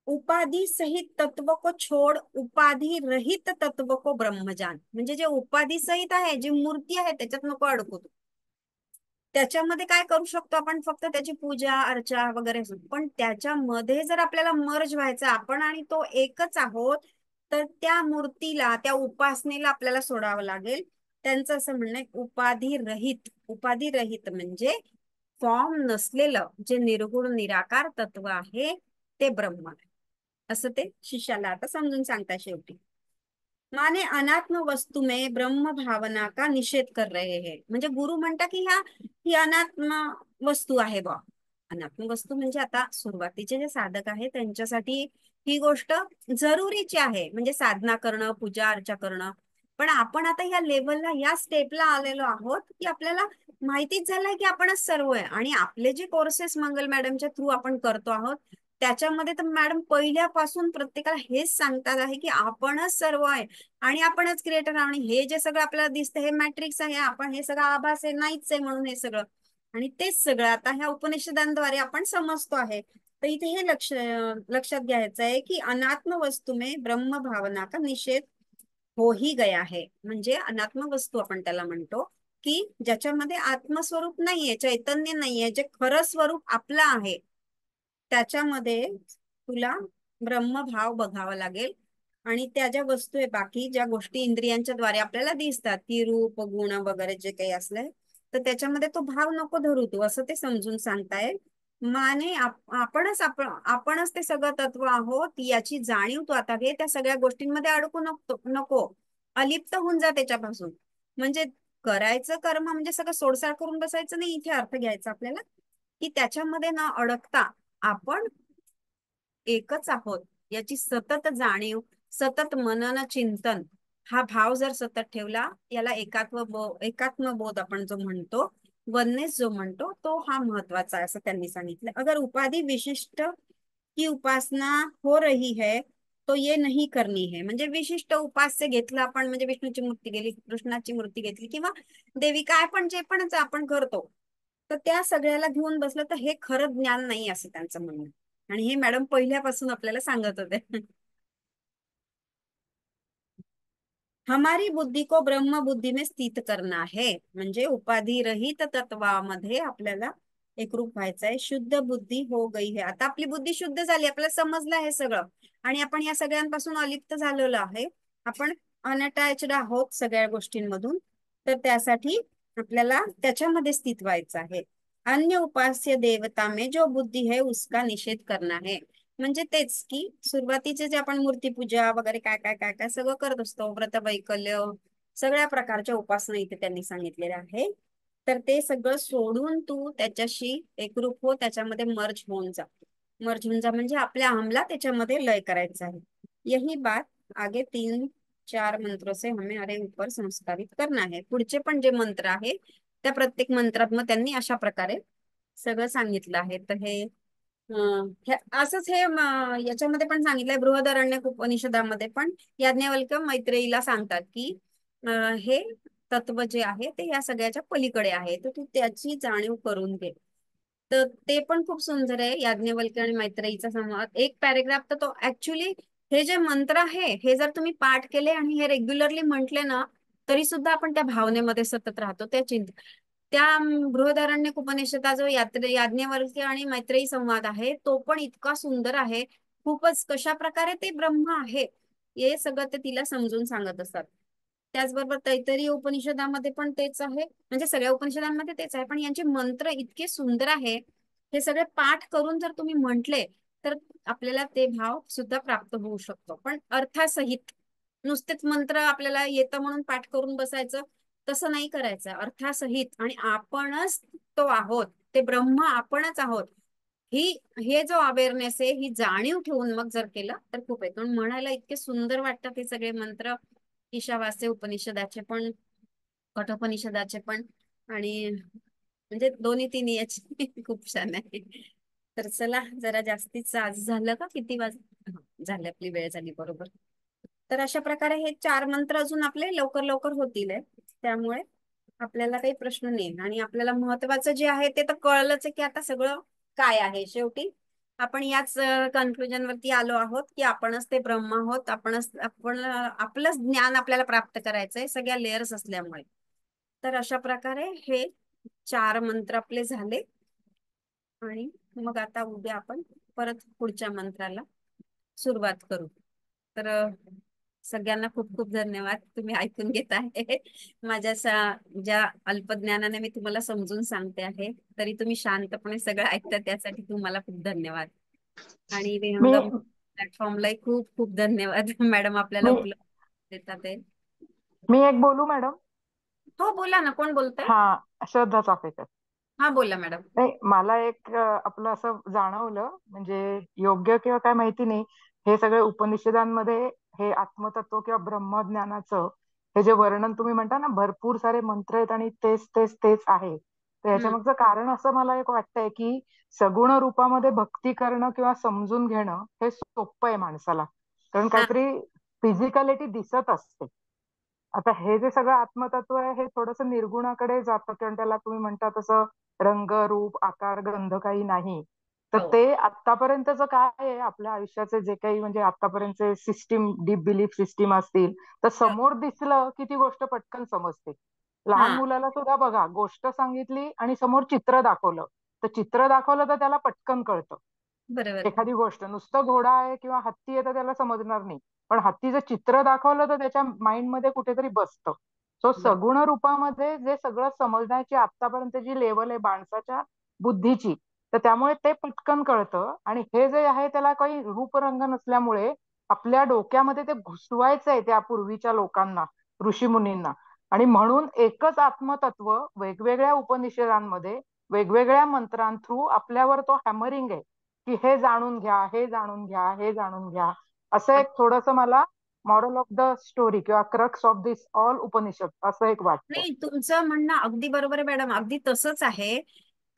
उपाधि सहित तत्व को छोड़ उपाधि रहित तत्व को ब्रह्मजान. म्हणजे जे उपाधी सहित आहे, जी मूर्ती आहे, त्याच्यात नको अडकू तू. त्याच्यामध्ये काय करू शकतो आपण? फक्त त्याची पूजा अर्चा वगैरे, पण त्याच्यामध्ये जर आपल्याला मर्ज व्हायचं, आपण आणि तो एकच आहोत, तर त्या मूर्तीला, त्या उपासनेला आपल्याला सोडावं लागेल. त्यांचं असं म्हणणं आहे, उपाधी रहित म्हणजे फॉर्म नसलेलं जे निर्गुण निराकार तत्व आहे ते ब्रह्म आहे, असं ते शिष्याला आता समजून सांगता शेवटी. माने अनात्म वस्तु में ब्रह्म भावना का निषेध कर रहे हैं. म्हणजे गुरु म्हणता की ही अनात्म वस्तू आहे बा. अनात्म वस्तू म्हणजे आता सुरुवातीचे जे साधक आहे त्यांच्यासाठी ही गोष्ट जरुरीची आहे, म्हणजे साधना करणं, पूजा अर्चा करणं. पण आपण आता या लेवलला, या स्टेपला आलेलो आहोत की आपल्याला माहितीच झालंय की आपणच सर्व आहे. आणि आपले जे कोर्सेस मंगल मॅडमच्या थ्रू आपण करतो आहोत, त्याच्यामध्ये तर मॅडम पहिल्यापासून प्रत्येकाला हेच सांगतात आहे की आपणच सर्व आहे आणि आपणच क्रिएटर. आणि हे जे सगळं आपल्याला दिसतं हे मॅट्रिक्स आहे, आपण हे सगळं आभास आहे, नाहीच आहे म्हणून हे सगळं. आणि तेच सगळं आता ह्या उपनिषदांद्वारे आपण समजतो आहे. तर इथे हे लक्षात घ्यायचं आहे की अनात्म वस्तु में ब्रह्म भावना का निषेध हो ही गया है. म्हणजे अनात्म वस्तू आपण त्याला म्हणतो की ज्याच्यामध्ये आत्मस्वरूप नाहीये, चैतन्य नाहीये, जे खरं स्वरूप आपलं आहे त्याच्यामध्ये तुला ब्रह्मभाव बघावा लागेल. आणि त्या ज्या वस्तू आहे, बाकी ज्या गोष्टी इंद्रियांच्या द्वारे आपल्याला दिसतात की रूप गुण वगैरे जे काही असलंय, तर त्याच्यामध्ये तो भाव नको धरू तू, असं ते समजून सांगताय. माने आपणच ते सगळं तत्व आहोत याची जाणीव तू आता घे. त्या सगळ्या गोष्टींमध्ये अडकू नको, अलिप्त होऊन जा त्याच्यापासून. म्हणजे करायचं कर्म म्हणजे सगळं सोडसाड करून बसायचं नाही, इथे अर्थ घ्यायचा आपल्याला की त्याच्यामध्ये न अडकता आपण एकच आहोत याची सतत जाणीव, सतत मनन चिंतन, हा भाव जर सतत ठेवला, याला एकात्म बोध आपण जो म्हणतो, वननेस जो म्हणतो, तो हा महत्वाचा आहे असं त्यांनी सांगितलं. अगर उपाधि विशिष्ट की उपासना हो रही है तो ये नहीं करनी है. म्हणजे विशिष्ट उपास्य घेतलं आपण, म्हणजे विष्णूची मूर्ती गेली, कृष्णाची मूर्ती घेतली, किंवा देवी काय पण जे पण आपण करतो, तर त्या सगळ्याला घेऊन बसलं तर हे खरं ज्ञान नाही असं त्यांचं म्हणणं. आणि हे मॅडम पहिल्यापासून आपल्याला सांगत होते. हमारी बुद्धी को ब्रह्म बुद्धी में स्थित करना है. म्हणजे उपाधी रहित तत्वामध्ये आपल्याला एकरूप व्हायचं आहे. शुद्ध बुद्धी हो गई है. आता आपली बुद्धी शुद्ध झाली, आपल्याला समजलं आहे सगळं, आणि आपण या सगळ्यांपासून अलिप्त झालेलो आहे. आपण अनअटॅच्ड आहोत सगळ्या गोष्टींमधून. तर त्यासाठी आपल्याला त्याच्यामध्ये स्थित व्हायचं आहे. अन्य उपास्य देवता में जो बुद्धी है उसका निषेध करना है. म्हणजे तेच की सुरुवातीचे जे आपण मूर्तीपूजा वगैरे काय काय काय काय सगळं करत असतो, व्रत वैकल्य, सगळ्या प्रकारच्या उपासना इथे त्यांनी सांगितलेल्या आहे. तर ते सगळं सोडून तू त्याच्याशी एकरूप हो, त्याच्यामध्ये मर्ज होऊन जा. मर्ज होऊन जा म्हणजे आपल्या अहमला त्याच्यामध्ये लय करायचा आहे. यही बात आगे 3-4 मंत्रों से हमें अरे ऊपर संस्कारित करना है. पुढचे पण जे मंत्र आहे त्या प्रत्येक मंत्रात मग त्यांनी अशा प्रकारे सगळं सांगितलं आहे. तर हे असंच हे याच्यामध्ये पण सांगितलंय, बृहदारण्यक उपनिषदामध्ये पण याज्ञवल्क्य मैत्रेयीला सांगतात की हे तत्व जे आहे ते या सगळ्याच्या पलीकडे आहे, तर तू त्याची जाणीव करून घे. तर ते पण खूप सुंदर आहे, याज्ञवल्क्य आणि मैत्रेयीचा संवाद. एक पॅरेग्राफ तर तो ऍक्च्युली, हे जे मंत्र आहे हे जर तुम्ही पाठ केले आणि हे रेग्युलरली म्हटले ना, तरी सुद्धा आपण त्या भावनेमध्ये सतत राहतो, त्या बृहदारण्यक उपनिषदा जो याज्ञवल्क्य आणि मैत्रेयी संवाद आहे तो पण इतका सुंदर आहे. खूपच कशा प्रकारे ते ब्रह्म आहे हे सगळं ते तिला समजून सांगत असतात. त्याचबरोबर तैत्तिरीय उपनिषदामध्ये पण तेच आहे, म्हणजे सगळ्या उपनिषदांमध्ये तेच आहे, पण यांचे मंत्र इतके सुंदर आहे. हे सगळे पाठ करून जर तुम्ही म्हटले तर आपल्याला ते भाव सुद्धा प्राप्त होऊ शकतो, पण अर्थासहित. नुसतेच मंत्र आपल्याला येतं म्हणून पाठ करून बसायचं तसं नाही करायचं, अर्थासहित. आणि आपणच तो आहोत, ते ब्रह्म आपणच आहोत, ही हे जो अवेअरनेस आहे, ही जाणीव ठेवून मग जर केलं तर खूप आहे. म्हणून म्हणायला इतके सुंदर वाटतात हे सगळे मंत्र, ईशावास्य उपनिषदाचे पण, कठोपनिषदाचे पण, आणि म्हणजे दोन्ही तिन्ही याची खूप छान आहे. तर चला, जरा जास्तीच आज झालं का, किती झाले, आपली वेळ झाली बरोबर. तर अशा प्रकारे हे 4 मंत्र अजून आपले लवकर लवकर होतील आहे. त्यामुळे आपल्याला काही प्रश्न नाही. आणि आपल्याला महत्वाचं जे आहे ते तर कळलंच आहे की आता सगळं काय आहे. शेवटी आपण याच कन्क्लुजन वरती आलो आहोत की आपणच ते ब्रह्म आहोत, आपलंच ज्ञान आपल्याला प्राप्त करायचंय सगळ्या लेयर्स असल्यामुळे. तर अशा प्रकारे हे 4 मंत्र आपले झाले. आणि मग आता उद्या आपण परत पुढच्या मंत्राला सुरुवात करू. तर सगळ्यांना खूप खूप धन्यवाद, तुम्ही ऐकून घेत आहे. ज्या अल्पज्ञानाने मी तुम्हाला समजून सांगते आहे, तरी तुम्ही शांतपणे सगळं ऐकता, त्यासाठी तुम्हाला खूप धन्यवाद. आणि मी विहंगम प्लॅटफॉर्मला खूप खूप धन्यवाद. मॅडम आपल्याला मी उपलब्ध देतात आहे. मी एक बोलू मॅडम? हो बोला ना, कोण बोलतंय? हा, श्रद्धा चाफेकर. हा बोला मॅडम. नाही, मला एक आपलं असं जाणवलं, म्हणजे योग्य किंवा काय माहिती नाही, हे सगळे उपनिषदांमध्ये हे आत्मतत्व किंवा ब्रह्मज्ञानाचं हे जे वर्णन तुम्ही म्हणता ना, भरपूर सारे मंत्र आहेत आणि तेच तेच तेच आहे. तर याच्या हम्म. मागचं कारण असं मला एक वाटतंय की सगुण रूपामध्ये भक्ती करणं किंवा समजून घेणं हे सोपं आहे माणसाला, कारण हा. काहीतरी फिजिकॅलिटी दिसत असते. आता हे जे सगळं आत्मतत्व आहे हे थोडंसं निर्गुणाकडे जातं, कारण त्याला तुम्ही म्हणता तसं रंग, रूप, आकार, गंध काही नाही. तर हो. ते आतापर्यंतचं काय आहे आपल्या आयुष्याचे जे काही म्हणजे आतापर्यंतचे सिस्टीम, डीप बिलीफ सिस्टीम असतील, तर समोर दिसलं की ती गोष्ट पटकन समजते. लहान हा, मुलाला सुद्धा बघा, गोष्ट सांगितली आणि समोर चित्र दाखवलं, तर चित्र दाखवलं तर त्याला पटकन कळतं. बरोबर. एखादी गोष्ट नुसतं घोडा आहे किंवा हत्ती आहे तर त्याला समजणार नाही, पण हत्तीचं चित्र दाखवलं तर त्याच्या माइंडमध्ये कुठेतरी बसतं. सो बरोबर. सगुण रूपामध्ये जे सगळं समजण्याची आतापर्यंत जी लेवल आहे माणसाच्या बुद्धीची, तर त्यामुळे ते पटकन कळतं. आणि हे जे आहे त्याला काही रूपरंग नसल्यामुळे आपल्या डोक्यामध्ये ते घुसवायचंय त्या पूर्वीच्या लोकांना, ऋषीमुनींना. आणि म्हणून एकच आत्मतत्व वेगवेगळ्या उपनिषदांमध्ये वेगवेगळ्या मंत्रां थ्रू आपल्यावर तो हॅमरिंग आहे की हे जाणून घ्या, हे जाणून घ्या, हे जाणून घ्या. असं एक थोडस मला मॉरल ऑफ द स्टोरी किंवा crux of this all Upanishad असं एक वाटतं. नाही, तुमचं म्हणणं अगदी बरोबर आहे मॅडम, अगदी तसंच आहे.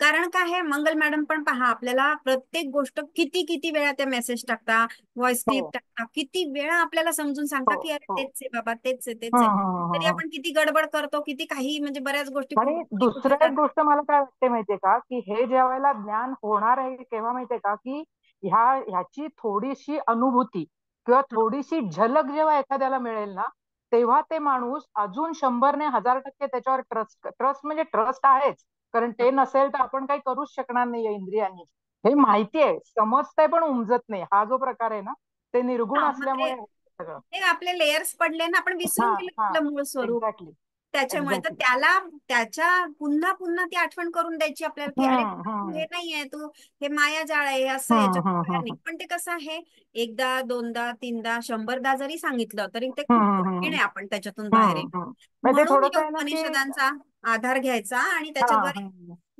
कारण काय आहे, मंगल मॅडम पण पहा, आपल्याला प्रत्येक गोष्ट किती किती वेळा त्या मेसेज टाकता, व्हॉइस हो, क्लिप टाकता, किती वेळा आपल्याला समजून सांगता हो, की अरे हो. तेच आहे बाबा, तेच आहे, तेच आहे. हम्म, हम्म, तरी हम्म. आपण किती गडबड करतो, किती काही म्हणजे बऱ्याच गोष्टी आणि कुठे कुठे दुसरं एक जातात. गोष्ट मला काय वाटते माहितीये का, की हे ज्या वेळेला ज्ञान होणार आहे केव्हा माहितीये का, की ह्याची थोडीशी अनुभूती किंवा थोडीशी झलक जेव्हा एखाद्याला मिळेल ना, तेव्हा ते माणूस अजून 100 ने 1000% त्याच्यावर ट्रस्ट ट्रस्ट म्हणजे ट्रस्ट आहेच. कारण ते नसेल तर आपण काही करूच शकणार नाहीये इंद्रियांनी. हे माहितीये, समजतंय पण उमजत नाही. हा जो प्रकार आहे ना, ते निर्गुण हा, मग ते असल्यामुळे सगळं. ते आपले लेयर्स पडले ना, आपण हा, विसरून गेलो हा. आपलं मूळ स्वरूप. एक्झॅक्टली. त्याच्यामुळे तर एक्झॅक्टली. त्याला त्याच्या पुन्हा पुन्हा ती आठवण करून द्यायची आपल्याला की अरे हम्म, तू हम्म, हे नाहीये, तू हे मायाजाळ आहे, असं हम्म, याच्यात हम्म, बाहेर नाही. हम्म, पण ते कसं आहे, एकदा दोनदा तीनदा 100दा जरी सांगितलं तरी ते खूप हम्म, कठीण हम्म, आहे आपण त्याच्यातून बाहेर येणं. म्हणजे ते म्हणून थोडस या आहे ना की उपनिषदांचा आधार घ्यायचा आणि हा, त्याच्याद्वारे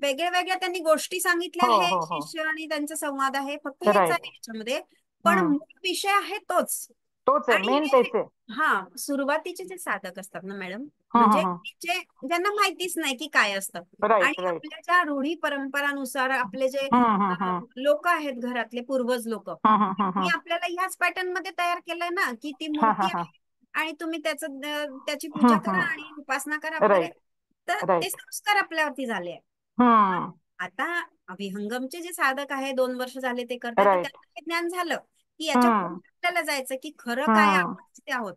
वेगळ्या वेगळ्या त्यांनी गोष्टी सांगितल्या हो, आहे, हो, हो. शिष्य आणि त्यांचा संवाद आहे, फक्त हेच राईट. आहे याच्यामध्ये. पण हम्म. मूळ विषय आहे तोच. तोच आहे, आणि मेन हे, तेच आहे. हा, सुरुवातीचे जे साधक असतात ना मॅडम, म्हणजे हम्म. जे ज्यांना माहितीच नाही की काय असतं, राईट, आणि राईट. आपल्या ज्या रूढी परंपरानुसार आपले जे हम्म. लोक आहेत, घरातले पूर्वज लोक, हम्म. त्यांनी आपल्याला ह्याच पॅटर्न मध्ये तयार केलंय ना, की ती मूर्ती हा. आहे आणि तुम्ही त्याची पूजा करा आणि उपासना करा वगैरे. राईट, तर ते राईट. संस्कार आपल्यावरती झाले आहे. पण हम्म. आता विहंगमचे जे साधक आहे, 2 वर्ष झाले ते करतायत, तर राईट. त्यांना हे ज्ञान झालं की याच्या हम्म. पुढे आपल्याला जायचं, की खरं काय हम्म. आपण ते आहोत.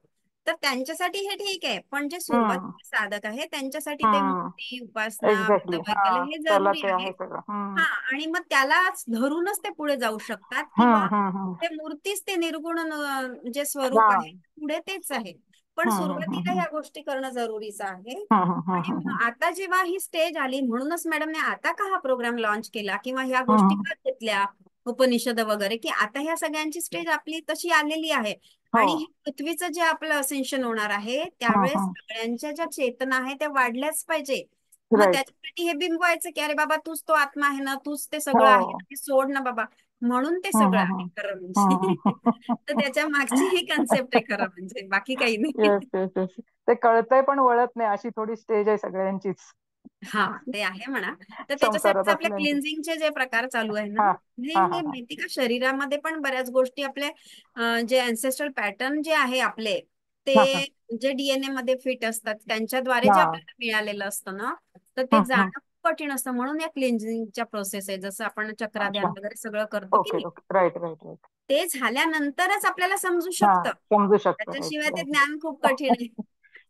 तर त्यांच्यासाठी हे ठीक आहे, पण जे हम्म. सुरुवातीचे साधक आहे त्यांच्यासाठी ते हम्म. मूर्ती, उपासना, एक्झॅक्टली. वैकल्य हा, हे त्याला जरुरी ते आहे. आहे सगळं. हा, आणि मग त्यालाच धरूनच ते पुढे जाऊ शकतात, की बा हम्म. ते मूर्तीच ते निर्गुण जे हा. स्वरूप आहे पुढे तेच आहे. पण सुरुवातीला हम्म. ह्या गोष्टी करणं जरुरीचं आहे. आणि हम्म. आता जेव्हा ही स्टेज आली, म्हणूनच मॅडमने आता का हा प्रोग्राम लॉन्च केला किंवा ह्या गोष्टी हम्म. का घेतल्या, उपनिषद वगैरे, की आता ह्या सगळ्यांची स्टेज आपली तशी आलेली आहे. हो. आणि हे पृथ्वीचं जे आपलं असेन्शन होणार आहे, त्यावेळेस हम्म. सगळ्यांच्या ज्या चेतना आहे त्या वाढल्याच पाहिजे. मग राईट. त्याच्यासाठी हे बिंबवायचं की अरे बाबा, तूच तो आत्मा आहे ना, तूच ते सगळं आहे ना, हो. ते सोड ना बाबा. म्हणून ते सगळं आहे खरं म्हणजे. तर त्याच्या मागची ही कन्सेप्ट आहे खरं म्हणजे, बाकी काही नाही. Yes, yes, yes. ते कळतंय पण वळत नाही, अशी थोडी स्टेज आहे सगळ्यांचीच. हा, ते आहे म्हणा. तर संसारात त्याच्यासाठीच आपल्या असल्यांची. क्लिन्झिंगचे जे प्रकार चालू आहे ना, हा, हे हा, हे हा, माहिती का, शरीरामध्ये पण बऱ्याच गोष्टी आपले जे अँसेस्ट्रल पॅटर्न जे आहे आपले, हा, हा, ते जे डीएनए मध्ये फिट असतात, त्यांच्याद्वारे जे हा. आपल्याला मिळालेलं असतं ना, तर ते जाणं खूप कठीण असतं. म्हणून या क्लिन्झिंगच्या प्रोसेस आहे, जसं आपण चक्राध्यान अच्छा. वगैरे सगळं करतो की ओके, नाही, ओके. Right, right, right. ते झाल्यानंतरच आपल्याला समजू हा, शकतं. समजू शकतो. राईट, त्याच्याशिवाय ते राईट. ज्ञान खूप कठीण आहे.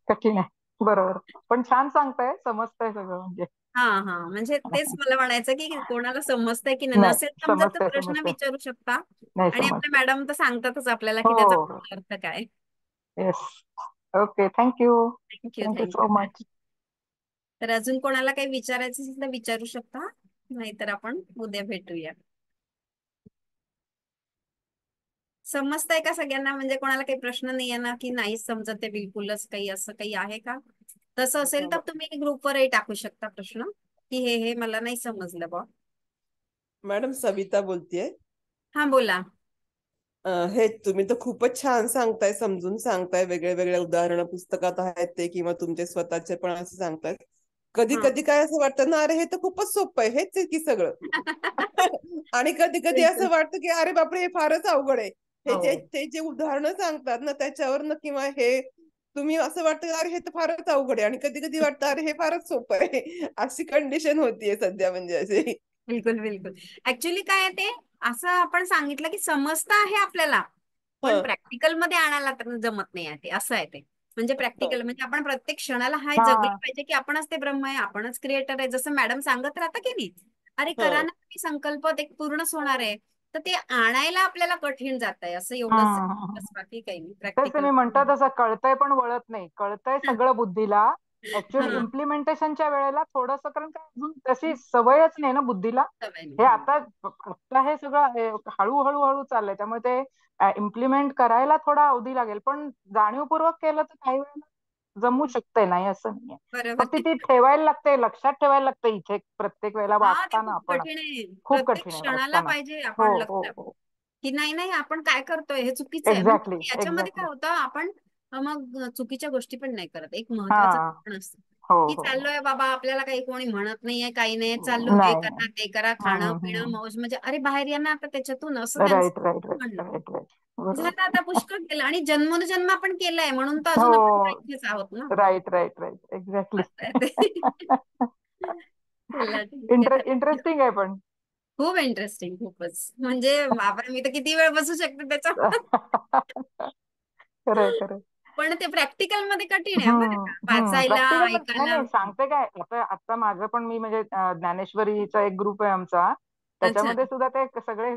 कठीण आहे, बरोबर. पण छान सांगताय, समजतंय सगळं म्हणजे. हा, हा, म्हणजे तेच मला म्हणायचं की कोणाला समजतंय की नाही, नाही, नसेल समजत तर समजतंय, प्रश्न समजतंय. विचारू शकता. नाही, आणि आपल्या समजतंय. मॅडम तर सांगतातच आपल्याला की त्याचा हो. पूर्ण अर्थ काय. Yes. Okay, thank you. Thank you, thank you thank you. So much. तर अजून कोणाला काही विचारायचं असेल तर विचारू शकता, नाहीतर आपण उद्या भेटूया. समजतंय का सगळ्यांना, म्हणजे कोणाला काही प्रश्न नाही आहे ना, की नाहीच समजत ते बिलकुलच, काही असं काही आहे का? तसं असेल तर तुम्ही ग्रुपवरही टाकू शकता प्रश्न, की हे मला नाही समजलं बा. मॅडम सविता बोलतेय. हा, बोला. हे तुम्ही तर खूपच छान सांगताय, समजून सांगताय, वेगळ्या वेगळ्या उदाहरणं पुस्तकात आहेत ते किंवा तुमचे स्वतःचे पण असं सांगताय. कधी हा. कधी काय असं वाटतं ना, अरे हे तर खूपच सोपं आहे, हेच आहे की सगळं. आणि कधी कधी बिलकुल. असं वाटतं की अरे बापरे, हे फारच अवघड आहे. हे हो. जे ते जे उदाहरणं सांगतात ना त्याच्यावर किंवा हे तुम्ही असं वाटतं अरे हे तर फारच अवघड आहे आणि कधी कधी वाटतं अरे हे फारच सोपं आहे. अशी कंडिशन होतीये सध्या म्हणजे असे. बिलकुल बिलकुल. ऍक्च्युली काय आहे ते, असं आपण सांगितलं की समजतं आहे आपल्याला, पण हं, प्रॅक्टिकल मध्ये आणायला तर जमत नाही आहे ते, असं आहे ते. म्हणजे प्रॅक्टिकल म्हणजे आपण प्रत्येक क्षणाला हाय जगलं हा पाहिजे की आपणच ते ब्रह्म आहे, आपणच क्रिएटर आहे. जसं मॅडम सांगत राहता की नाही, अरे करा हं. ना तुम्ही संकल्प, ते पूर्णच होणार आहे. तर ते आणायला आपल्याला कठीण जात आहे, असं एवढंच आहे. हा बस बाकी काही नाही तेच प्रॅक्टिकल. मी म्हणतो तसं कळतंय पण वळत नाही. कळतंय सगळं बुद्धीला. ऍक्च्युअली हा, इम्प्लिमेंटेशनच्या वेळेला थोडंसं, कारण काय अजून तशी सवयच नाही ना बुद्धीला. सवय हे नाही. आता आता हे सगळं हळूहळू हळू चाललंय, त्यामुळे ते इम्प्लिमेंट करायला थोडा अवधी लागेल, पण जाणीवपूर्वक केलं तर काही वेळेला जमू शकतंय, नाही असं नाहीये. बरोबर फक्त ती आहे. ठेवायला लागते, लक्षात ठेवायला लागते इथे प्रत्येक वेळेला हा, ते वाचताना खूप आपण. कठीण आहे. खूप प्रत्येक कठीण आहे क्षणाला वाचताना. पाहिजे हो आपण हो लक्ष, हो की नाही नाही आपण काय करतोय हे चुकीचं आहे. एक्झॅक्टली म्हणजे याच्यामध्ये काय एक्झॅक्टली. होतं, आपण मग चुकीच्या गोष्टी पण नाही करत. एक महत्वाचं हा पण असतं हो की हो हो चाललोय बाबा, आपल्याला काही कोणी म्हणत नाहीये, काही नाही, चाललो हे नाही करा नाही. ते करा, खाणं पिणं मौज, म्हणजे अरे बाहेर या ना आता त्याच्यातून, असं त्यांचं राईट राईट राईट म्हणणं. राईट राईट बरोबर. झालं आता पुष्कळ केलं, आणि जन्मोनजन्म आपण केलंय म्हणून तर अजून आपण हो इथेच आहोत ना. Right right right exactly. असं आहे ते. चला ठीक आहे, थँक्यू. इंटरेस्टिंग आहे पण. खूप इंटरेस्टिंग, खूपच. म्हणजे बापरे, मी तर किती वेळ बसू शकते त्याच्यावर. खरंय खरंय. पण ते प्रॅक्टिकल मध्ये कठीण आहे बरं का, वाचायला, प्रॅक्टिकल पण नाही ऐकायला. नाही सांगते काय, आता आता माझं पण मी म्हणजे ज्ञानेश्वरीचा एक ग्रुप आहे आमचा. अच्छा. त्याच्यामध्ये सुद्धा ते सगळे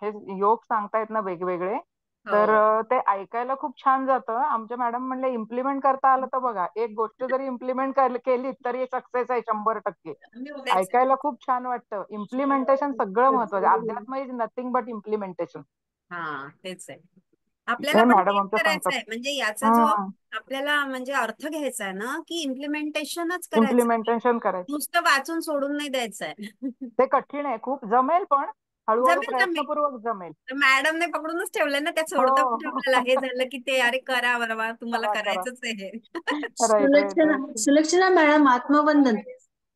हे योग सांगतायत ना वेगवेगळे. तर हो. ते ऐकायला खूप छान जातं. आमच्या मॅडम म्हणले इम्प्लिमेंट करता आलं तर बघा, एक गोष्ट जरी इम्प्लिमेंट केली तरी सक्सेस आहे 100%. तेच आहे. ऐकायला खूप छान वाटतं. इम्प्लिमेंटेशन सगळं महत्वाचं. अध्यात्म इज नथिंग बट इम्प्लिमेंटेशन. हा, तेच आहे. आपल्याला हे पण मॅडम तेच आमच्या करायचं सांगतात. आहे. म्हणजे याचा जो हम्म आपल्याला म्हणजे अर्थ घ्यायचा आहे ना, की इम्प्लिमेंटेशनच करायचं आहे. इम्प्लिमेंटेशन करायचं. नुसतं वाचून सोडून नाही द्यायचं आहे. ते कठीण आहे खूप, जमेल पण हळूहळू जमेल जमेल. प्रयत्नपूर्वक जमेल. तर मॅडमने पकडूनच ठेवलंय ना, त्या सोडता कुठे हो आपल्याला. हे झालं की ते, अरे करा बरोबर, तुम्हाला करा करा. करायचंच आहे हे. Right right Sulakshana right. Sulakshana madam, आत्मवंदन.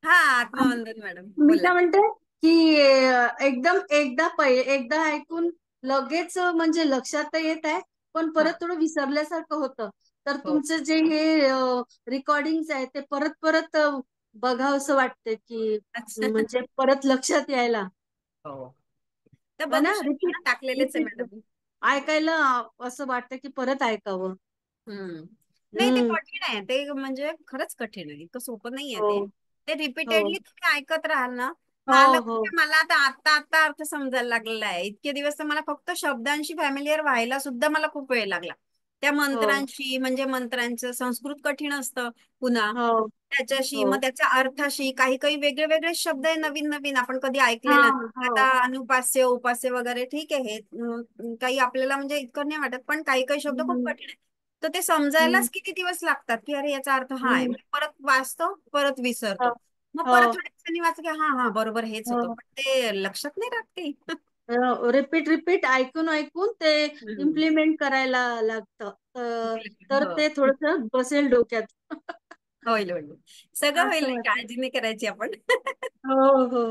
हा, आत्मवंदन मॅडम, मी बोला काय की. म्हणते की एकदम एकदा ऐकून लगेच म्हणजे लक्षात तर येत आहे, पण हा. परत थोडं विसरल्यासारखं होतं. तर हो. तुमचं जे हे रेकॉर्डिंग आहे ते परत परत बघावंसं वाटते की अच्छा. म्हणजे परत लक्षात यायला. हो, तर है बघू ना, शकतो रिपीट ना, टाकलेलेच आहे रिपीट मॅडम. ऐकायला असं वाटतं की परत ऐकावं. हम्म. नाही, ते हम्म. कठीण आहे ते, म्हणजे खरंच कठीण आहे, इतकं सोपं नाही आहे हो ते. ते हो रिपीटेडली तुम्ही ऐकत राहाल ना. हो मला हो मला आता आता आता अर्थ समजायला लागलेला आहे. इतके दिवस तर मला फक्त शब्दांशी फॅमिलियर व्हायला सुद्धा मला खूप वेळ लागला. त्या हो मंत्रांशी, म्हणजे मंत्रांचं संस्कृत कठीण असतं पुन्हा. हो त्याच्याशी, हो मग त्याच्या अर्थाशी, काही काही वेगळे वेगळे शब्द आहे, नवीन नवीन आपण कधी हा ऐकलेलं. हो आता अनुपास्य उपास्य वगैरे ठीक आहे, हे काही आपल्याला म्हणजे इतकं नाही वाटत, पण काही काही शब्द खूप हम्म, कठीण आहेत. तर ते हम्म, समजायलाच किती दिवस लागतात, की अरे याचा अर्थ हा आहे. हम्म, मग परत वाचतो, परत हो विसरतो. मग परत हो थोड्या दिवसांनी वाचतो की हा हा बरोबर हेच होतं, हो पण ते लक्षात नाही राहते. रिपीट रिपीट ऐकून ऐकून ते हम्म. इम्प्लिमेंट करायला लागतं. तर हो. ते थोडस बसेल डोक्यात. होईल होईल. सगळं असं होईल, वाटतं. काळजी नाही करायची आपण. हो हो